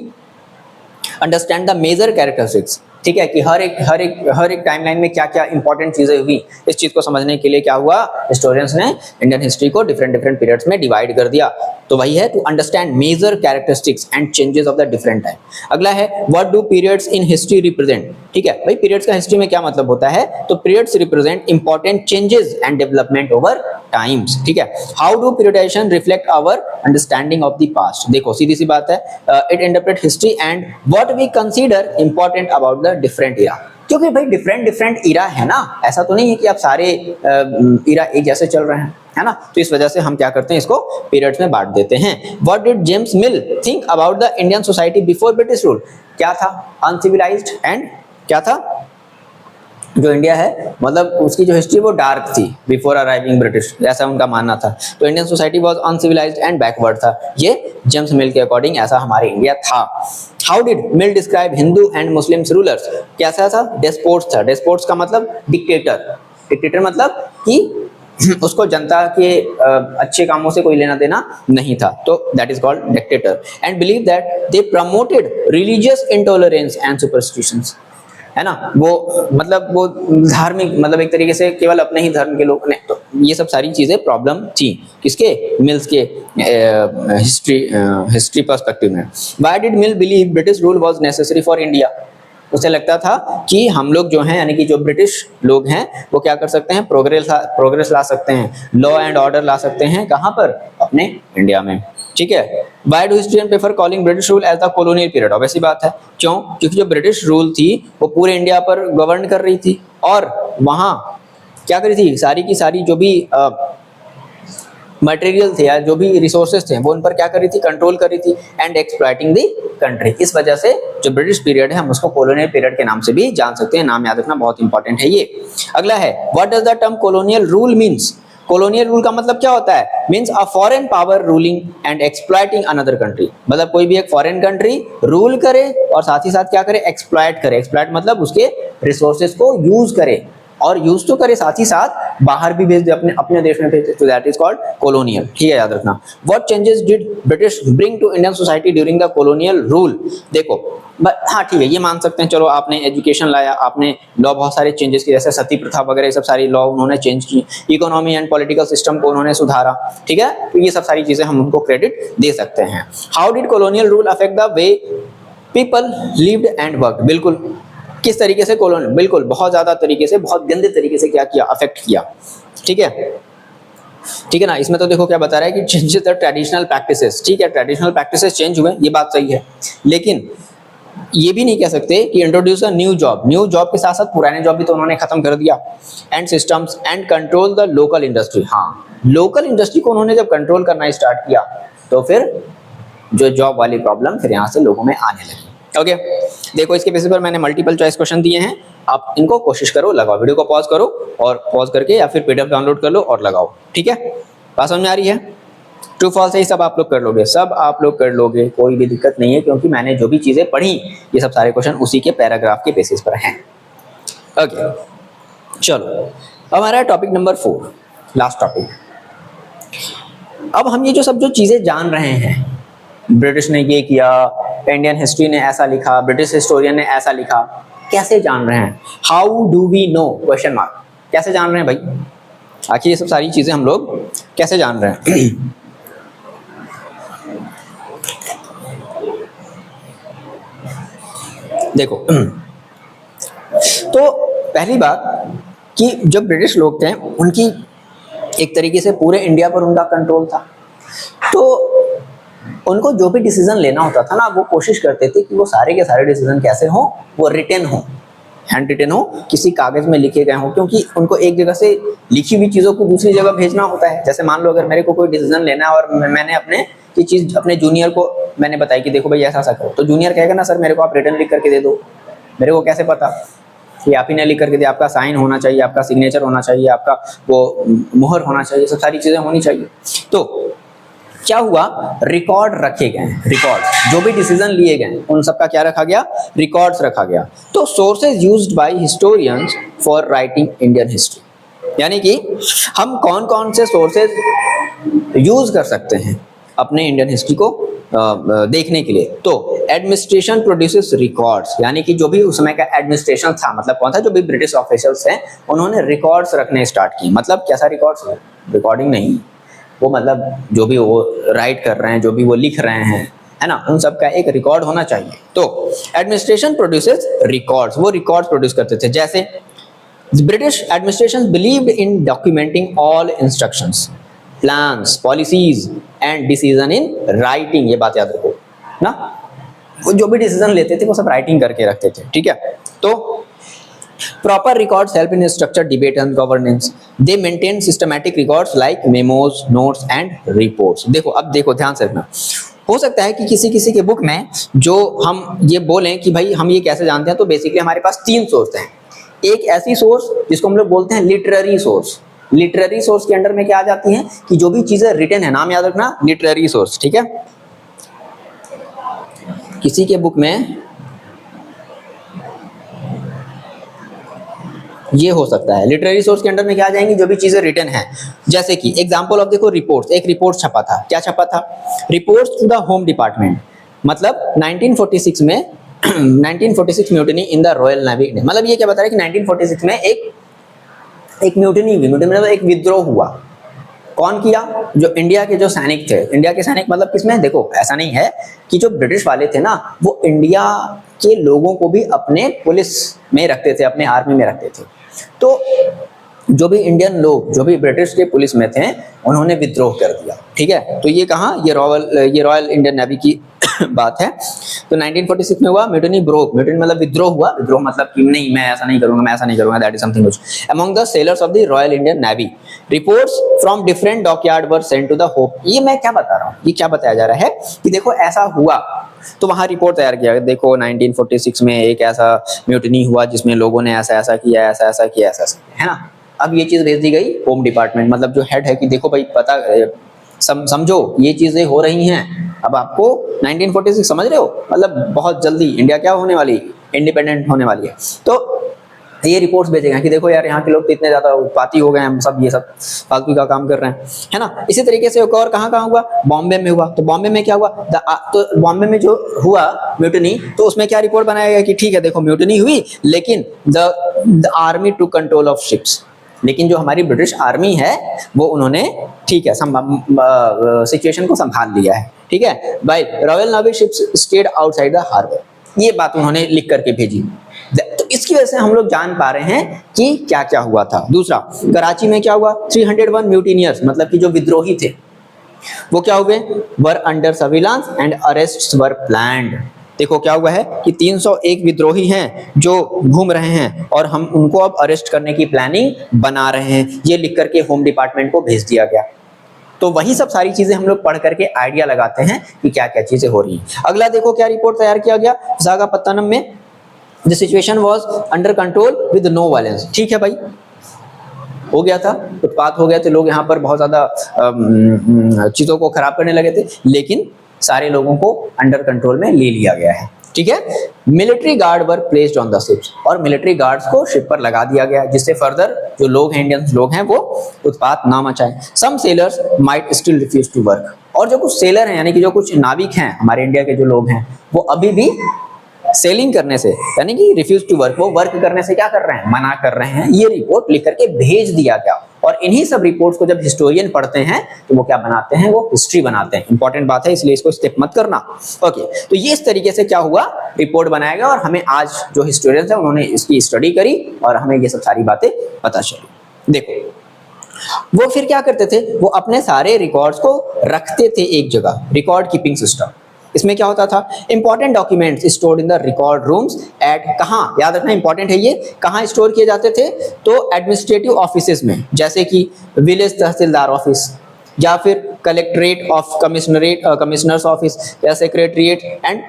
अंडरस्टैंड द मेजर कैरेक्टरिस्टिक्स। ठीक है, कि हर एक टाइमलाइन में क्या क्या इंपॉर्टेंट चीजें हुई, इस चीज को समझने के लिए क्या हुआ, हिस्टोरियंस ने इंडियन हिस्ट्री को डिफरेंट पीरियड्स में डिवाइड कर दिया। तो वही है, to understand major characteristics and changes of the different time. अगला है, what do periods in history represent? ठीक है भाई, पीरियड्स का हिस्ट्री में क्या मतलब होता है? तो periods represent important changes and development over times. ठीक है। How do periodisation reflect our understanding of the past? देखो सीधी सी बात है, it interpret history and what we consider important about the different era. क्योंकि भाई डिफरेंट ईरा है ना, ऐसा तो नहीं है कि आप सारे ईरा एक जैसे चल रहे हैं, है ना। तो इस वजह से हम क्या करते हैं, इसको पीरियड्स में बांट देते हैं। What did James mill think about the Indian society before British rule? क्या था? अनसिविलाइज्ड एंड क्या था, जो इंडिया है मतलब उसकी जो हिस्ट्री वो डार्क थी बिफोर अराइविंग ब्रिटिश, ऐसा उनका मानना था। तो Indian society was uncivilised and backward था, ये जेम्स मिल के अकॉर्डिंग ऐसा हमारे इंडिया था। How did mill describe Hindu and Muslim rulers? कैसा था? डेस्पोट्स था। डेस्पोट्स का मतलब डिक्टेटर। डिक्टेटर मतलब कि उसको जनता के अच्छे कामों से कोई लेना देना नहीं था, तो that is called dictator. And believe that they promoted religious intolerance and superstitions, है ना। वो मतलब वो धार्मिक, मतलब एक तरीके से केवल अपने ही धर्म के लोग ने, तो ये सब सारी चीजें प्रॉब्लम थी किसके, मिल्स के हिस्ट्री पर्सपेक्टिव में। Why did mill believe British rule was necessary for India? उसे लगता था कि हम लोग जो हैं यानी कि जो ब्रिटिश लोग हैं वो क्या कर सकते हैं, प्रोग्रेस ला सकते हैं, लॉ एंड ऑर्डर ला सकते हैं, कहाँ पर, अपने इंडिया में। ठीक है। Why do historians prefer calling British rule as the colonial period? Obvious सी बात है, क्यों? क्योंकि जो ब्रिटिश रूल थी वो पूरे इंडिया पर गवर्न कर रही थी और वहां क्या कर रही थी, सारी की सारी जो भी मटेरियल थे या जो भी रिसोर्सेज थे वो उन पर क्या कर रही थी, कंट्रोल कर रही थी, एंड एक्सप्लॉइटिंग दी कंट्री। इस वजह से जो ब्रिटिश पीरियड है हम उसको कॉलोनियल पीरियड के नाम से भी जान सकते हैं। नाम याद रखना बहुत इंपॉर्टेंट है ये। अगला है, what does the term colonial rule means? Colonial rule का मतलब क्या होता है? Means a foreign power ruling and exploiting another country. मतलब कोई भी एक फॉरेन कंट्री रूल करे और साथ ही साथ क्या करे, एक्सप्लॉइट करे। एक्सप्लॉइट मतलब उसके रिसोर्सेज को यूज करे और यूज तो करे, साथ ही साथ बाहर भी भेज दे, अपने अपने देश में भेज दे, तो दैट इज कॉल्ड कॉलोनियल। ठीक है, याद रखना। What changes did British bring to Indian society during the colonial rule? देखो हाँ ठीक है, ये मान सकते हैं, चलो आपने एजुकेशन लाया, आपने लॉ बहुत सारे चेंजेस किए, जैसे सती प्रथा वगैरह, सब सारी लॉ उन्होंने चेंज की, इकोनॉमी एंड पॉलिटिकल सिस्टम को उन्होंने सुधारा। ठीक है, तो ये सब सारी चीजें हम उनको क्रेडिट दे सकते हैं। How did colonial rule affect the way people lived and work? बिल्कुल, किस तरीके से कॉलोनी, बिल्कुल बहुत ज्यादा तरीके से, बहुत गंदे तरीके से क्या किया, अफेक्ट किया। ठीक है, ठीक है ना। इसमें तो देखो क्या बता रहा है कि चेंजेस द ट्रेडिशनल प्रैक्टिसेस। ठीक है, ट्रेडिशनल प्रैक्टिसेस चेंज हुए, ये बात सही है, लेकिन ये भी नहीं कह सकते कि introduce a new job. New job के साथ साथ पुराने जॉब भी तो उन्होंने खत्म कर दिया। And systems and control the local industry. हाँ, लोकल इंडस्ट्री को उन्होंने जब कंट्रोल करना स्टार्ट किया तो फिर जो जॉब वाली प्रॉब्लम फिर यहाँ से लोगों में आने लगी। ओके, देखो इसके बेसिस पर मैंने मल्टीपल चॉइस क्वेश्चन दिए हैं, आप इनको कोशिश करो, लगाओ। वीडियो को पॉज करो और पॉज करके या फिर पीडीएफ डाउनलोड कर लो और लगाओ। ठीक है, बात समझ में आ रही है? ट्रू फॉल्स है, ये सब आप लोग कर लोगे, सब आप लोग कर लोगे, कोई भी दिक्कत नहीं है, क्योंकि मैंने जो भी चीजें पढ़ी ये सब सारे क्वेश्चन उसी के पैराग्राफ के बेसिस पर हैं। ओके, चलो अब हमारा टॉपिक नंबर 4, लास्ट टॉपिक। अब हम ये जो सब जो चीजें जान रहे हैं, ब्रिटिश ने ये किया, इंडियन हिस्ट्री ने ऐसा लिखा, ब्रिटिश हिस्टोरियन ने ऐसा लिखा, कैसे जान रहे हैं? How do we know, question mark, कैसे जान रहे हैं भाई? आखिर ये सब सारी चीजें हम लोग कैसे जान रहे हैं? देखो, तो पहली बात कि जब ब्रिटिश लोग थे, उनकी एक तरीके से पूरे इंडिया पर उनका कंट्रोल था, तो उनको जो भी डिसीजन लेना होता था ना, वो कोशिश करते थे कि वो सारे के सारे डिसीजन कैसे हो, वो रिटन हो, हैंड रिटन हो, किसी कागज में लिखे गए हो, क्योंकि उनको एक जगह से लिखी हुई चीजों को दूसरी जगह भेजना होता है। जैसे मान लो अगर मेरे को कोई डिसीजन लेना है और मैंने अपने ये चीज अपने जूनियर को मैंने बताई कि देखो भाई ऐसा ऐसा करो, तो जूनियर कहेगा ना, सर मेरे को आप रिटन लिख करके दे दो। मेरे को कैसे पता कि आप ही ने लिख करके दिया? आपका साइन होना चाहिए, आपका सिग्नेचर होना चाहिए, आपका वो मुहर होना चाहिए, सब सारी चीजें होनी चाहिए। तो क्या हुआ, रिकॉर्ड रखे गए, रिकॉर्ड्स, जो भी डिसीजन लिए गए उन सब का क्या रखा गया, रिकॉर्ड्स रखा गया। तो sources used by historians for writing Indian history, यानी कि हम कौन कौन से सोर्सेज यूज कर सकते हैं अपने इंडियन हिस्ट्री को देखने के लिए। तो एडमिनिस्ट्रेशन प्रोड्यूसेस रिकॉर्ड्स, यानी कि जो भी उस समय का एडमिनिस्ट्रेशन था, मतलब कौन था, जो भी ब्रिटिश ऑफिशियल्स हैं, उन्होंने रिकॉर्ड्स रखने स्टार्ट किए। मतलब कैसा रिकॉर्ड्स? रिकॉर्डिंग नहीं, वो मतलब जो भी वो राइट कर रहे हैं, जो भी वो लिख रहे हैं, है ना, उन सब का एक रिकॉर्ड होना चाहिए। तो एडमिनिस्ट्रेशन प्रोड्यूसेस रिकॉर्ड्स, वो रिकॉर्ड्स प्रोड्यूस करते थे। जैसे British administration believed in documenting all instructions, plans, policies and decision in writing. ये बात याद रखो ना, वो जो भी डिसीजन लेते थे वो सब राइटिंग करके रखते थे। ठीक है, तो proper records help in structured debate and governance. They maintain systematic records like memos, notes and reports. देखो, अब देखो ध्यान से रखना, हो सकता है कि किसी किसी के बुक में जो हम ये बोलें कि भाई हम ये कैसे जानते हैं, तो बेसिकली हमारे पास 3 सोर्स हैं। एक ऐसी सोर्स जिसको हम लोग बोलते हैं लिटरेरी सोर्स। लिटरेरी सोर्स के अंडर में क्या आ जाती हैं कि जो भी चीजें रिटन है, नाम याद रखना, लिटरेरी सोर्स। ठीक है, किसी के बुक में ये हो सकता है, लिटरेरी सोर्स के अंडर में क्या आ जाएंगी, जो भी चीजें रिटन है। जैसे कि एग्जांपल ऑफ देखो, रिपोर्ट्स, एक रिपोर्ट छपा था, क्या छपा था, reports to the home department, मतलब 1946 में 1946 mutiny in the Royal Navy. मतलब ये क्या बता रहा है कि 1946 में एक म्यूटिनी हुई, म्यूटिनी मतलब एक विद्रोह हुआ। कौन किया? जो इंडिया के जो सैनिक थे। इंडिया के सैनिक मतलब किसमें? देखो ऐसा नहीं है कि जो ब्रिटिश वाले थे ना, वो इंडिया के लोगों को भी अपने पुलिस में रखते थे, अपने आर्मी में रखते थे। तो जो भी इंडियन लोग, जो भी ब्रिटिश के पुलिस में थे, उन्होंने विद्रोह कर दिया। ठीक है, तो ये कहाँ, ये रॉयल इंडियन नेवी की बात है। तो 1946 में हुआ म्यूटिनी, ब्रोक, म्यूटिनी मतलब विद्रोह हुआ। विद्रोह मतलब कि नहीं, मैं ऐसा नहीं करूंगा, मैं ऐसा नहीं करूंगा, that is something which among the sailors of the Royal Indian Navy reports from different dockyard were sent to the home. ये मैं क्या बता रहा हूँ, ये क्या बताया जा रहा है कि देखो ऐसा हुआ, तो वहां रिपोर्ट तैयार किया, देखो 1946 में एक ऐसा म्यूटिनी हुआ जिसमें लोगों ने ऐसा ऐसा किया, ऐसा ऐसा किया, ऐसा ऐसा, है ना। अब ये चीज भेज दी गई होम डिपार्टमेंट, मतलब जो हेड है कि देखो भाई पता समझो ये चीजें हो रही हैं। अब आपको 1946 समझ रहे हो, मतलब बहुत जल्दी इंडिया क्या होने वाली, इंडिपेंडेंट होने वाली है। तो ये रिपोर्ट्स भेजेगा कि देखो यार यहाँ के लोग तो इतने ज्यादा उत्पाती हो गए हैं, हम सब ये सब फालतू का काम कर रहे हैं, है ना। इसी तरीके से एक और कहाँ हुआ, बॉम्बे में हुआ। तो बॉम्बे में क्या हुआ, तो बॉम्बे में जो हुआ म्यूटनी, तो उसमें क्या रिपोर्ट बनाया गया कि ठीक है देखो म्यूटनी हुई, लेकिन the army to control of ships, लेकिन जो हमारी ब्रिटिश आर्मी है वो उन्होंने ठीक है सिचुएशन को संभाल लिया है, ठीक है। By Royal Navy ships stayed outside the harbour, ये बात उन्होंने लिख करके भेजी। तो इसकी वजह से हम लोग जान पा रहे हैं कि क्या क्या हुआ था। दूसरा, कराची में क्या हुआ, 301 म्यूटिनियर्स, मतलब कि जो विद्रोही थे वो क्या हुए, वर under surveillance and अरेस्ट्स were planned. देखो क्या हुआ है कि 301 विद्रोही हैं जो घूम रहे हैं और हम उनको अब अरेस्ट करने की प्लानिंग बना रहे हैं, ये लिख करके होम डिपार्टमेंट को भेज दिया गया। तो वही सब सारी चीजें हम लोग पढ़ करके आइडिया लगाते हैं कि क्या क्या चीजें हो रही हैं। अगला देखो क्या रिपोर्ट तैयार किया गया विशाखापत्तनम में, the situation was under control with no violence. ठीक है भाई, हो गया था, उत्पात हो गए थे, लोग यहाँ पर बहुत ज्यादा चीजों को खराब करने लगे थे, लेकिन सारे लोगों को अंडर कंट्रोल में ले लिया गया है, ठीक है। Military guard were placed on the ships, और मिलिट्री गार्ड्स को शिप पर लगा दिया गया, जिससे फर्दर जो लोग हैं, इंडियंस लोग हैं, वो उत्पात ना मचाएं। Some sellers might still refuse to work, और जो कुछ सेलर हैं यानी कि जो कुछ नाविक हैं हमारे इंडिया के जो लोग हैं, वो अभी भी सेलिंग करने से यानी कि रिफ्यूज टू वर्क, वो वर्क करने से क्या कर रहे हैं, मना कर रहे हैं। ये रिपोर्ट लिख करके भेज दिया गया, और इन्हीं सब रिपोर्ट्स को जब हिस्टोरियन पढ़ते हैं तो वो क्या बनाते हैं, वो हिस्ट्री बनाते हैं। इंपॉर्टेंट बात है, इसलिए इसको स्किप मत करना। ओके, तो ये इस तरीके से क्या हुआ, रिपोर्ट बनाया गया, और हमें आज जो हिस्टोरियंस है उन्होंने इसकी स्टडी करी और हमें ये सब सारी बातें पता चली। देखो वो फिर क्या करते थे, वो अपने सारे रिकॉर्ड्स को रखते थे एक जगह, रिकॉर्ड कीपिंग सिस्टम। इसमें क्या होता था, important documents stored in the record rooms at, कहाँ, याद रखना इंपॉर्टेंट है ये, कहाँ स्टोर किए जाते थे, तो एडमिनिस्ट्रेटिव ऑफिसेज में, जैसे कि विलेज तहसीलदार ऑफिस, या फिर कलेक्ट्रेट ऑफ कमिश्नर्स ऑफिस, या सेक्रेटरीट एंड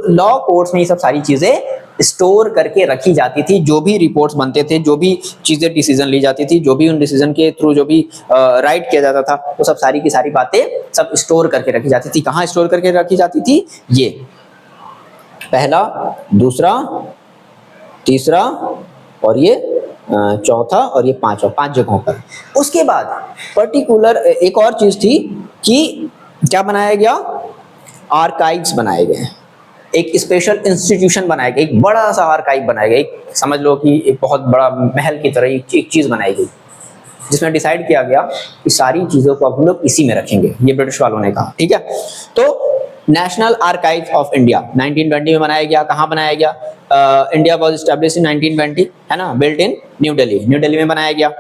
लॉ कोर्ट्स में ये सब सारी चीजें स्टोर करके रखी जाती थी। जो भी रिपोर्ट्स बनते थे, जो भी चीजें डिसीजन ली जाती थी, जो भी उन डिसीजन के थ्रू जो भी राइट किया जाता था, वो सब सारी की सारी बातें सब स्टोर करके रखी जाती थी। कहाँ स्टोर करके रखी जाती थी, ये पहला, दूसरा, तीसरा, और ये चौथा, और ये पांचवा, 5 जगहों पर। उसके बाद पर्टिकुलर एक और चीज थी कि क्या बनाया गया, आर्काइव्स बनाए गए, एक स्पेशल इंस्टीट्यूशन बनाया गया, एक बड़ा सा आर्काइव बनाया गया, एक समझ लो कि एक बहुत बड़ा महल की तरह एक चीज बनाई गई, जिसमें डिसाइड किया गया कि सारी चीजों को अब हम लोग इसी में रखेंगे, ये ब्रिटिश वालों ने कहा, ठीक है। तो नेशनल आर्काइव ऑफ इंडिया 1920 में बनाया गया। कहाँ बनाया गया, इंडिया वॉज एस्टेब्लिश इन 1920, है ना, बिल्ट इन न्यू दिल्ली में बनाया गया,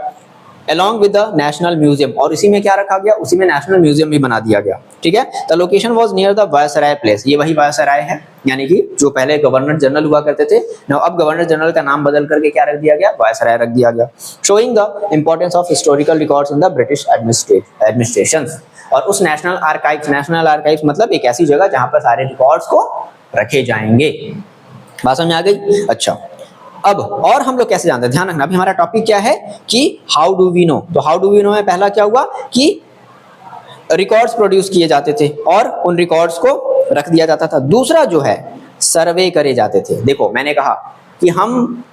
along with the national museum, और इसी में क्या रखा गया, उसी में नेशनल म्यूजियम भी बना दिया गया, ठीक है। The location was near the viceroy place, ये वही वायसराय है, यानी कि जो पहले गवर्नर जनरल हुआ करते थे ना, अब गवर्नर जनरल का नाम बदल करके क्या रख दिया गया, वायसराय रख दिया गया। Showing the importance of historical records in the British administration. और उस नेशनल आर्काइव्स मतलब एक ऐसी जगह जहां पर सारे रिकॉर्ड्स को रखे जाएंगे। बात समझ आ गई? अच्छा, अब और हम लोग कैसे जानते हैं, ध्यान रखना, अभी हमारा टॉपिक क्या है कि हाउ डू वी नो। तो हाउ डू वी नो में पहला क्या हुआ कि रिकॉर्ड्स प्रोड्यूस किए जाते थे और उन रिकॉर्ड्स को रख दिया जाता था। दूसरा जो है, सर्वे करे जाते थे। देखो मैंने कहा कि हम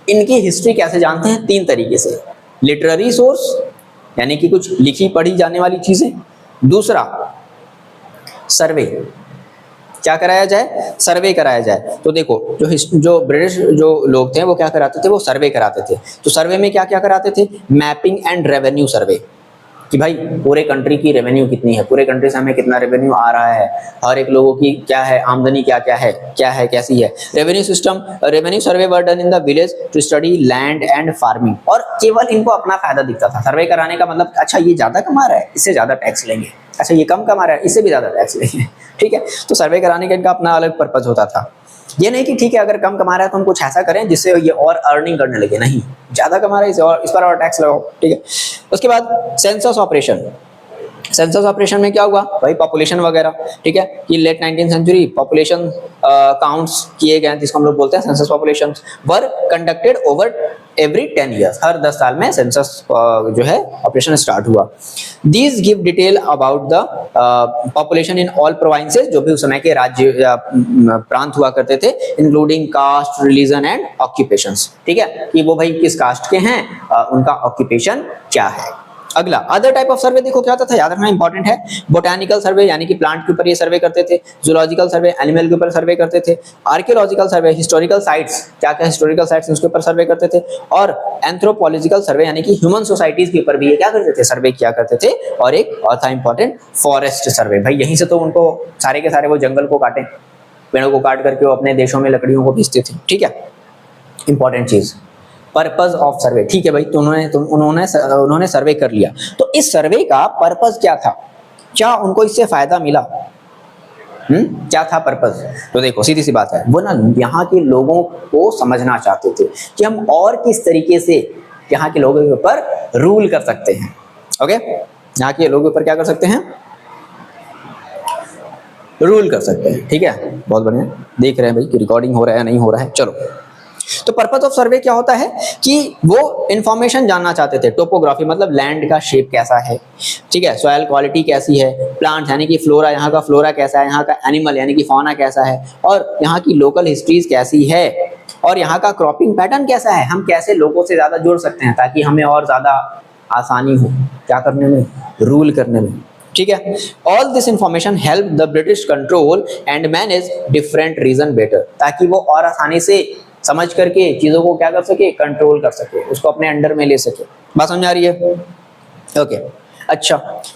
इनकी हिस्ट्री कैसे जानते हैं, 3 तरीके से। लिटरेरी सोर्स, यानी कि कुछ लिखी पढ़ी जाने वाली चीजें। दूसरा, सर्वे, क्या कराया जाए, सर्वे कराया जाए। तो देखो जो ब्रिटिश जो लोग थे वो क्या कराते थे, वो सर्वे कराते थे। तो सर्वे में क्या क्या कराते थे, मैपिंग एंड रेवेन्यू सर्वे, कि भाई पूरे कंट्री की रेवेन्यू कितनी है, पूरे कंट्री से हमें कितना रेवेन्यू आ रहा है, हर एक लोगों की क्या है आमदनी, क्या है कैसी है। Revenue system, revenue survey were done in the village to study land and farming, और केवल इनको अपना फायदा दिखता था। सर्वे कराने का मतलब, अच्छा ये ज्यादा कमा रहा है, इससे ज्यादा टैक्स लेंगे, अच्छा ये कम कमा रहा है, इससे भी ज्यादा टैक्स लेंगे, ठीक है। तो सर्वे कराने का इनका अपना अलग पर्पज होता था। ये नहीं कि ठीक है अगर कम कमा रहा है तो हम कुछ ऐसा करें जिससे ये और अर्निंग करने लगे, नहीं, ज्यादा कमा रहा है इस पर और टैक्स लगाओ, ठीक है। उसके बाद सेंसस ऑपरेशन। सेंसस ऑपरेशन में क्या हुआ भाई, पॉपुलेशन वगैरह, ठीक है, कि late 19th century population counts किए गए, जिसको हम लोग बोलते हैं सेंसस पॉपुलेशन, वर कंडक्टेड ओवर एवरी 10 ईयर्स, हर 10 साल में सेंसस जो है ऑपरेशन स्टार्ट हुआ। These give detail about the population in all provinces, जो भी उस समय के राज्य या प्रांत हुआ करते थे, including caste, religion and occupations, ठीक है, कि वो भाई किस कास्ट के हैं, उनका ऑक्यूपेशन क्या है। अगला अदर टाइप ऑफ सर्वे देखो क्या होता था, याद रखना इंपॉर्टेंट है। बोटैनिकल सर्वे यानी कि प्लांट के ऊपर ये सर्वे करते थे, जूलॉजिकल सर्वे एनिमल के ऊपर सर्वे करते थे, आर्कियोलॉजिकल सर्वे हिस्टोरिकल साइट्स, क्या क्या हिस्टोरिकल साइट्स उसके ऊपर सर्वे करते थे, और एंथ्रोपोलॉजिकल सर्वे यानी कि ह्यूमन सोसाइटीज के ऊपर भी ये क्या करते थे, सर्वे किया करते थे। और एक और था इंपॉर्टेंट फॉरेस्ट सर्वे, भाई यहीं से तो उनको सारे के सारे वो जंगल को काटे, पेड़ों को काट करके वो अपने देशों में लकड़ियों को भेजते थे, ठीक है, इंपॉर्टेंट चीज। पर्पस ऑफ सर्वे, ठीक है भाई, तो उन्होंने सर्वे कर लिया, तो इस सर्वे का पर्पस क्या था, क्या उनको इससे फायदा मिला, क्या था पर्पस? तो देखो सीधी सी बात है, वो ना यहाँ के लोगों को समझना चाहते थे कि हम और किस तरीके से यहाँ के लोगों के ऊपर रूल कर सकते हैं। ओके, यहाँ के लोगों के ऊपर क्या कर सकते हैं, रूल कर सकते हैं, ठीक है, बहुत बढ़िया। देख रहे हैं भाई कि रिकॉर्डिंग हो रहा है नहीं हो रहा है, चलो। तो पर्पस ऑफ सर्वे क्या होता है कि वो इंफॉर्मेशन जानना चाहते थे, टोपोग्राफी मतलब लैंड का शेप कैसा है, ठीक है, सॉइल क्वालिटी कैसी है, प्लांट यानी कि फ्लोरा, यहाँ का फ्लोरा कैसा है, यहाँ का एनिमल यानी कि फौना कैसा है, और यहाँ की लोकल हिस्ट्रीज कैसी है, और यहाँ का क्रॉपिंग पैटर्न कैसा है, हम कैसे लोगों से ज्यादा जुड़ सकते हैं ताकि हमें और ज्यादा आसानी हो क्या करने में, रूल करने में, ठीक है। All this information help the British control and manage different region better, ताकि वो और आसानी से समझ करके चीजों को क्या कर सके, कंट्रोल कर सके, उसको अपने अंडर में ले सके। बात समझ आ रही है? ओके, अच्छा,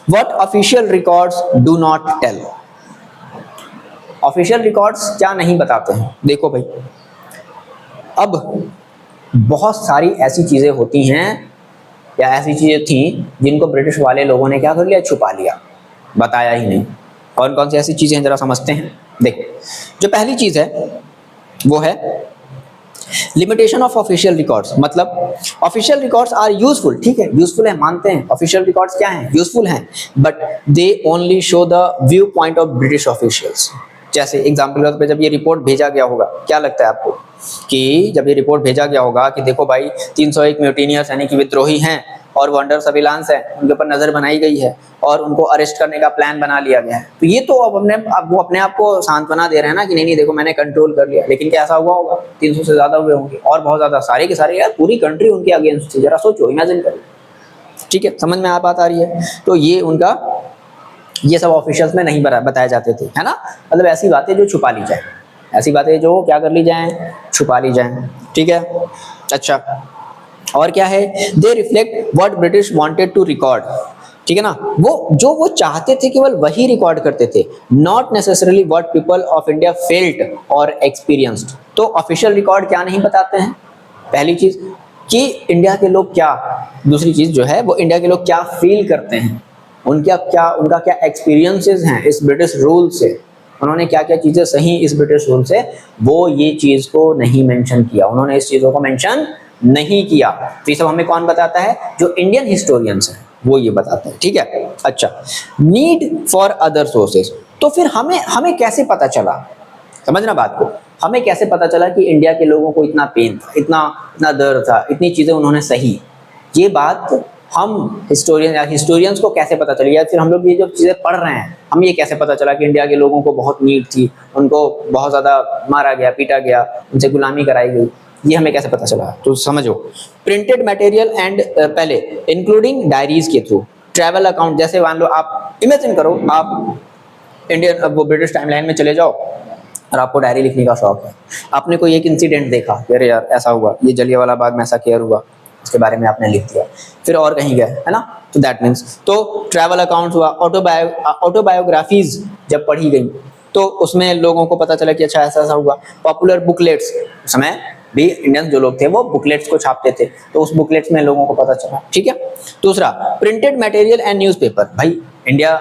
what official records do not tell, official records क्या नहीं बताते हैं। देखो भाई, अब बहुत सारी ऐसी चीजें होती हैं या ऐसी चीजें थी जिनको ब्रिटिश वाले लोगों ने क्या कर लिया, छुपा लिया, बताया ही नहीं। कौन कौन सी ऐसी चीजें हैं जरा समझते हैं। देखो, जो पहली चीज है वो है लिमिटेशन ऑफ ऑफिशियल रिकॉर्ड्स, मतलब ऑफिशियल रिकॉर्ड्स आर यूजफुल, ठीक है, यूजफुल है, मानते हैं ऑफिशियल रिकॉर्ड्स क्या हैं, यूजफुल हैं, but they only show the view point of British officials. जैसे एग्जाम्पल के तौर पे जब ये रिपोर्ट भेजा गया होगा, क्या लगता है आपको कि जब ये रिपोर्ट भेजा गया होगा कि देखो भाई 301 म्यूटिनियर्स यानी कि विद्रोही हैं और वो अंडर सर्विलांस है, उनके ऊपर नजर बनाई गई है और उनको अरेस्ट करने का प्लान बना लिया गया है, तो ये तो अब वो अपने आप को सांत्वना दे रहे हैं ना कि नहीं देखो मैंने कंट्रोल कर लिया। लेकिन क्या ऐसा हुआ होगा, 300 से ज्यादा हुए होंगे और बहुत ज्यादा, सारे के सारे यार पूरी कंट्री उनके अगेंस्ट थी, जरा सोचो, इमेजिन करो, ठीक है, समझ में बात आ रही है। तो ये उनका, ये सब ऑफिशियल्स में नहीं बताए जाते थे, है ना, मतलब ऐसी बातें जो छुपा ली जाए, ऐसी बातें जो क्या कर ली जाए, छुपा ली जाए, ठीक है। अच्छा, और क्या है, they reflect what British wanted to record, ठीक है ना, वो चाहते थे केवल वही रिकॉर्ड करते थे, not necessarily what people of India felt और एक्सपीरियंस्ड। तो ऑफिशियल रिकॉर्ड क्या नहीं बताते हैं, पहली चीज कि इंडिया के लोग क्या, दूसरी चीज जो है वो इंडिया के लोग क्या फील करते हैं, उनका क्या एक्सपीरियंसेस हैं इस ब्रिटिश रूल से, उन्होंने क्या क्या चीजें सही इस ब्रिटिश रूल से, वो ये चीज को नहीं मेंशन किया, उन्होंने इस चीजों को मेंशन नहीं किया। तो ये सब हमें कौन बताता है, जो इंडियन हिस्टोरियंस हैं वो ये बताते हैं, ठीक है। अच्छा, नीड फॉर अदर सोर्सेस, तो फिर हमें कैसे पता चला, समझना बात को, हमें कैसे पता चला कि इंडिया के लोगों को इतना पेन था, इतना दर्द था, इतनी चीजें उन्होंने सही, ये बात हम हिस्टोरियंस को कैसे पता चली, या फिर हम लोग ये जो चीजें पढ़ रहे हैं हम ये कैसे पता चला कि इंडिया के लोगों को बहुत नीड थी, उनको बहुत ज्यादा मारा गया, पीटा गया, उनसे गुलामी कराई गई, ये हमें कैसे पता चला। तो समझो, प्रिंटेड मटेरियल एंड पहले इंक्लूडिंग डायरीज के थ्रू, ट्रैवल अकाउंट, जैसे मान लो आप इमेजिन करो आप इंडियन वो ब्रिटिश टाइमलाइन में चले जाओ और आपको डायरी लिखने का शौक है, आपने कोई एक इंसिडेंट देखा, अरे यार ऐसा हुआ, ये जलियांवाला बाग में ऐसा केयर हुआ, उसके बारे में आपने लिख दिया, फिर और कहीं गए, है ना, तो दैट मीन्स, तो ट्रैवल अकाउंट हुआ, ऑटोबायोग्राफीज जब पढ़ी गई तो उसमें लोगों को पता चला कि अच्छा ऐसा हुआ। पॉपुलर बुकलेट्स, उस समय भी इंडियन जो लोग थे वो बुकलेट्स को छापते थे, तो उस बुकलेट्स में लोगों को पता चला, ठीक है। दूसरा, प्रिंटेड मटेरियल एंड न्यूज़पेपर, भाई इंडिया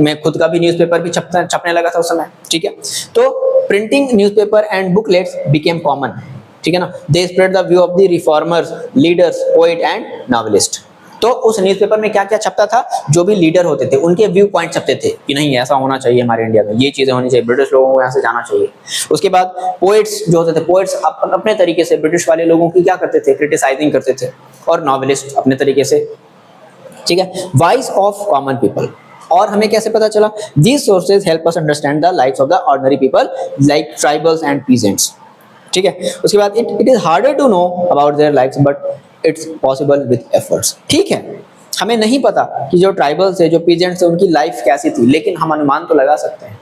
में खुद का भी न्यूज़पेपर भी छपने लगा था उस समय, ठीक है। तो printing newspaper and booklets became common, ठीक है ना, they spread the view of the reformers, leaders, poet and novelist. तो उस न्यूज़पेपर में क्या क्या छपता था, जो भी लीडर होते थे उनके व्यू पॉइंट छपते थे कि नहीं ऐसा होना चाहिए, हमारे इंडिया में ये चीजें होनी चाहिए, ब्रिटिश लोगों को यहाँ से जाना चाहिए। उसके बाद पोएट्स जो होते थे, पोएट्स अपने तरीके से ब्रिटिश वाले लोगों की क्या करते थे, क्रिटिसाइजिंग करते थे, और नॉवेलिस्ट अपने तरीके से, ठीक है, वॉइस ऑफ कॉमन पीपल। और हमें कैसे पता चला, these sources help us understand the lives of the ordinary people like tribals and peasants, ठीक है। उसके बाद it is harder to know about their lives but it's possible with efforts, ठीक है। हमें नहीं पता कि जो ट्राइबल्स है, जो पीजेंट्स है, उनकी लाइफ कैसी थी, लेकिन हम अनुमान तो लगा सकते हैं।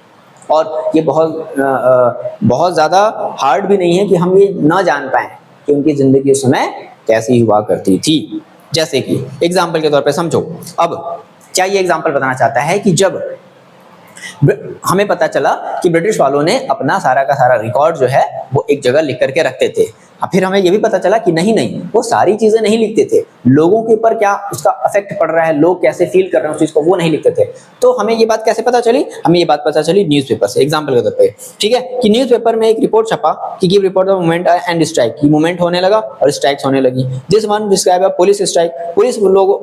और ये बहुत ज़्यादा हार्ड भी नहीं है कि हम ये ना जान पाएं कि उनकी ज़िंदगी उस समय कैसी हुआ करती थी। जैसे कि एग्जाम्पल के तौर पे समझो, अब क्या ये एग्जाम्पल बताना चाहता है कि जब हमें पता चला कि ब्रिटिश वालों ने अपना सारा का सारा रिकॉर्ड जो है वो एक जगह लिख करके रखते थे, फिर हमें ये भी पता चला कि नहीं वो सारी चीजें नहीं लिखते थे, लोगों के ऊपर क्या उसका इफेक्ट पड़ रहा है, लोग कैसे फील कर रहे हैं उस चीज को, वो नहीं लिखते थे। तो हमें ये बात कैसे पता चली, हमें ये बात पता चली न्यूज़पेपर से। एग्जांपल के तौर पे, ठीक है, कि न्यूज़पेपर में एक रिपोर्ट छपा कि give report the movement and strike, की मूवमेंट होने लगा और स्ट्राइक्स होने लगी। This one describe a police strike,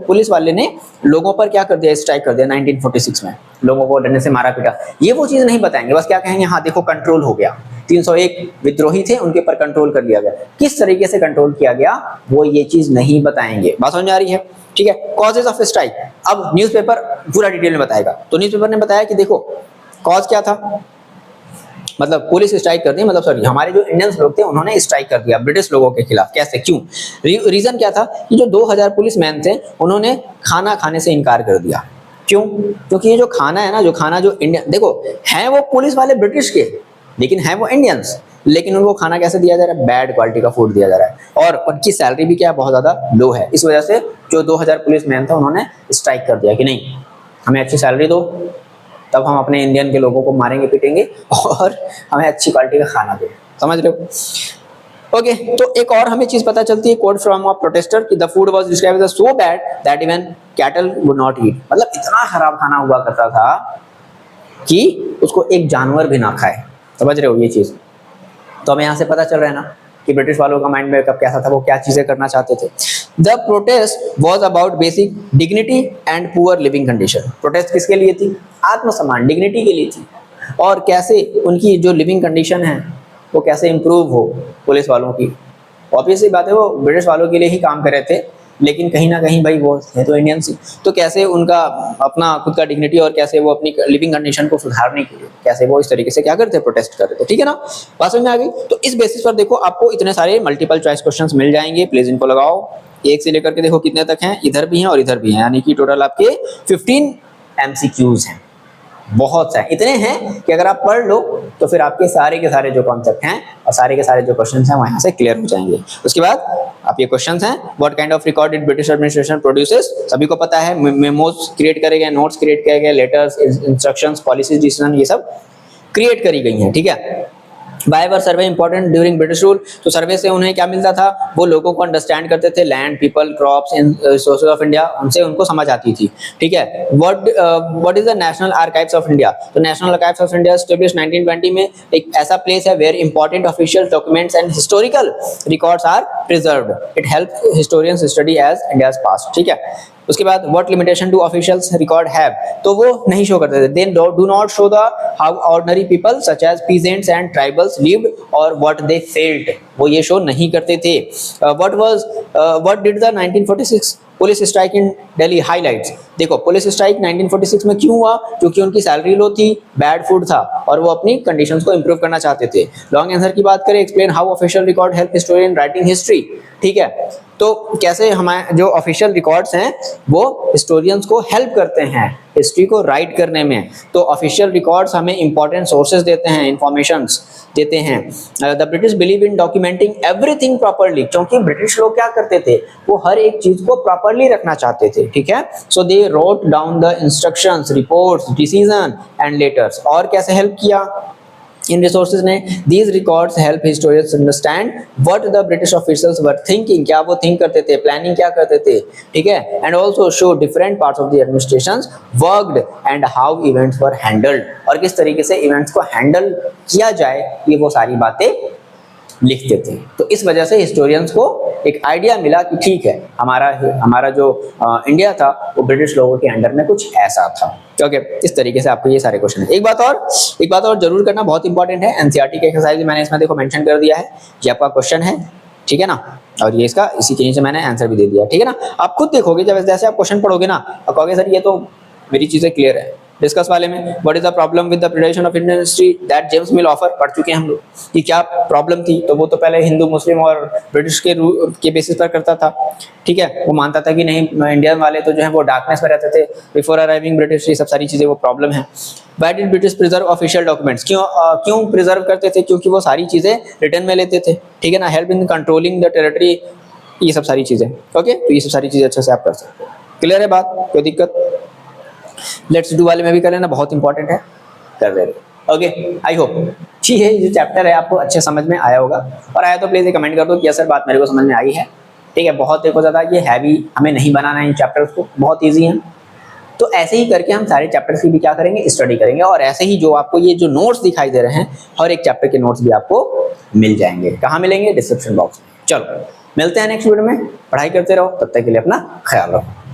police वाले ने लोगों पर क्या कर दिया, स्ट्राइक कर दिया 1946 में, लोगों को डंडे से मारा पीटा। ये वो चीज नहीं बताएंगे, बस क्या कहेंगे, हाँ देखो कंट्रोल हो गया, 301 विद्रोही थे उनके ऊपर कंट्रोल कर लिया गया। किस तरीके से कंट्रोल किया गया वो ये चीज नहीं बताएंगे। बात समझ आ रही है, ठीक है। कॉजेज ऑफ स्ट्राइक, अब न्यूज़पेपर पूरा डिटेल में बताएगा। तो न्यूज़पेपर ने बताया कि देखो कॉज क्या था, मतलब पुलिस स्ट्राइक कर दी, मतलब सॉरी हमारे जो इंडियंस लोग थे उन्होंने स्ट्राइक कर दिया ब्रिटिश लोगों के खिलाफ। कैसे, क्यों, रीजन क्या था कि जो 2000 पुलिस मैन थे उन्होंने खाना खाने से इनकार कर दिया। क्यों, क्योंकि ये जो खाना है ना, जो खाना जो इंडियन, देखो हैं वो पुलिस वाले ब्रिटिश के, लेकिन हैं वो इंडियंस, लेकिन उनको खाना कैसे दिया जा रहा है, बैड क्वालिटी का फूड दिया जा रहा है, और उनकी सैलरी भी क्या है, बहुत ज़्यादा लो है। इस वजह से जो 2000 पुलिस मैन था उन्होंने स्ट्राइक कर दिया कि नहीं हमें अच्छी सैलरी दो, तब हम अपने इंडियन के लोगों को मारेंगे पीटेंगे, और हमें अच्छी क्वालिटी का खाना दो। समझ रहे हो, ओके। तो एक और हमें चीज पता चलती है, कोड फ्रॉम अ प्रोटेस्टर, कि the food was described as so bad that even cattle would not eat, मतलब इतना खराब खाना हुआ करता था कि उसको एक जानवर भी ना खाए। समझ रहे हो ये चीज। तो हमें यहाँ से पता चल रहा है ना कि ब्रिटिश वालों का माइंड मेकअप कैसा था, वो क्या चीजें करना चाहते थे। The protest was about basic dignity and poor leaving condition. Protest किसके लिए थी, आत्मसम्मान, डिग्निटी के लिए थी, और कैसे उनकी जो लिविंग कंडीशन है वो कैसे इंप्रूव हो पुलिस वालों की। ऑब्वियसली बात है वो ब्रिटिश वालों के लिए ही काम कर रहे थे, लेकिन कहीं ना कहीं भाई वो है तो इंडियन सी, तो कैसे उनका अपना खुद का डिग्निटी और कैसे वो अपनी लिविंग कंडीशन को सुधारने के लिए कैसे वो इस तरीके से क्या करते, प्रोटेस्ट करते थे। ठीक है ना, बात समझ में आ गई। तो इस बेसिस पर देखो आपको इतने सारे मल्टीपल चॉइस क्वेश्चंस मिल जाएंगे, प्लीज इनको लगाओ। एक से लेकर के देखो कितने तक हैं, इधर भी हैं और इधर भी हैं, यानी कि टोटल आपके 15 MCQs हैं। बहुत सारे इतने हैं कि अगर आप पढ़ लो तो फिर आपके सारे के सारे जो कॉन्सेप्ट हैं और सारे के सारे जो क्वेश्चंस हैं वो यहाँ से क्लियर हो जाएंगे। उसके बाद आप ये क्वेश्चंस हैं, what kind of record did British administration produces, सभी को पता है, मेमोज क्रिएट करे गए, नोट्स क्रिएट किए गए, लेटर्स, इंस्ट्रक्शंस, पॉलिसीज, डिसीजन, ये सब क्रिएट करी गई हैं। ठीक है। Why were survey important during British rule, तो सर्वे से उन्हें क्या मिलता था, वो लोगों को अंडरस्टैंड करते थे, land, people, crops and resources of India, उनसे उनको समझ आती थी। ठीक है। What is the National Archives of India, तो National Archives of India establish 1920 में, एक ऐसा प्लेस है where important official documents and historical records are preserved, it help historians study as India's past. ठीक है। उसके बाद what limitation do officials record have, तो वो नहीं शो करते थे, then do not show the how ordinary people such as peasants and tribals lived और व्हाट दे फेल्ट, वो ये शो नहीं करते थे। What did the 1946 police strike in Delhi highlights, देखो पुलिस स्ट्राइक 1946 में क्यों हुआ, क्योंकि उनकी सैलरी लो थी, बैड फूड था और वो अपनी कंडीशंस को इंप्रूव करना चाहते थे। लॉन्ग आंसर की बात करें, explain how official record help historian writing history. ठीक है, तो कैसे हमारे जो ऑफिशियल रिकॉर्ड्स हैं वो हिस्टोरियंस को हेल्प करते हैं हिस्ट्री को राइट करने में। तो ऑफिशियल रिकॉर्ड्स हमें इंपॉर्टेंट सोर्सेज देते हैं, इंफॉर्मेशंस देते हैं। The British believe in documenting everything properly, क्योंकि ब्रिटिश लोग क्या करते थे, वो हर एक चीज को प्रॉपर्ली रखना चाहते थे। ठीक है। So they wrote down the instructions, reports, decision and letters. और कैसे हेल्प किया इन रिसोर्सेज ने, these records help historians understand what the British officials were thinking, क्या वो थिंक करते थे, प्लानिंग क्या करते थे। ठीक है। And also show different parts of the administrations worked and how events were handled, और किस तरीके से इवेंट्स को हैंडल किया जाए, ये वो सारी बातें लिखते थे। तो इस वजह से हिस्टोरियंस को एक आइडिया मिला कि ठीक है, हमारा जो इंडिया था वो ब्रिटिश लोगों के अंडर में कुछ ऐसा था। ओके, इस तरीके से आपको ये सारे क्वेश्चन है। एक बात और जरूर करना, बहुत इंपॉर्टेंट है, एनसीईआरटी के एक्सरसाइज मैंने इसमें देखो मेंशन कर दिया है, ये आपका क्वेश्चन है, ठीक है ना, और ये इसका इसी के नीचे मैंने आंसर भी दे दिया, ठीक है ना। आप खुद देखोगे जब जैसे आप क्वेश्चन पढ़ोगे ना, आप कहोगे सर ये तो मेरी चीजें क्लियर है। डिस्कस वाले में what is the problem with the predation of Indian history that James mill offer, पढ़ चुके हैं हम लोग कि क्या प्रॉब्लम थी। तो वो तो पहले हिंदू मुस्लिम और ब्रिटिश के बेसिस पर करता था, ठीक है। वो मानता था कि नहीं, इंडियन वाले तो जो है वो डार्कनेस में रहते थे बिफोर अराइविंग ब्रिटिश, ये सब सारी चीजें वो प्रॉब्लम है। Why did British preserve official documents, क्यों प्रिजर्व करते थे, क्योंकि वो सारी चीजें रिटर्न में लेते थे, ठीक है ना। Help in controlling the territory, ये सब सारी चीजें। ओके, तो ये सब सारी चीजें अच्छे से आप कर सकते हो। क्लियर है बात, कोई दिक्कत? लेट्स डू वाले में भी कर लेना, बहुत इंपॉर्टेंट है, कर ले रहे। ओके, आई होप ठीक है, ये चैप्टर है आपको अच्छे समझ में आया होगा, और आया तो प्लीज ये कमेंट कर दो कि सर बात मेरे को समझ में आई है, ठीक है। बहुत देखो ज़्यादा ये हैवी हमें नहीं बनाना है इन चैप्टर्स को, बहुत ईजी है। तो ऐसे ही करके हम सारे चैप्टर्स की भी क्या करेंगे, स्टडी करेंगे, और ऐसे ही जो आपको ये जो नोट्स दिखाई दे रहे हैं, हर एक चैप्टर के नोट्स भी आपको मिल जाएंगे। कहाँ मिलेंगे? डिस्क्रिप्शन बॉक्स में। चलो मिलते हैं नेक्स्ट वीडियो में, पढ़ाई करते रहो, तब तक के लिए अपना ख्याल रखो।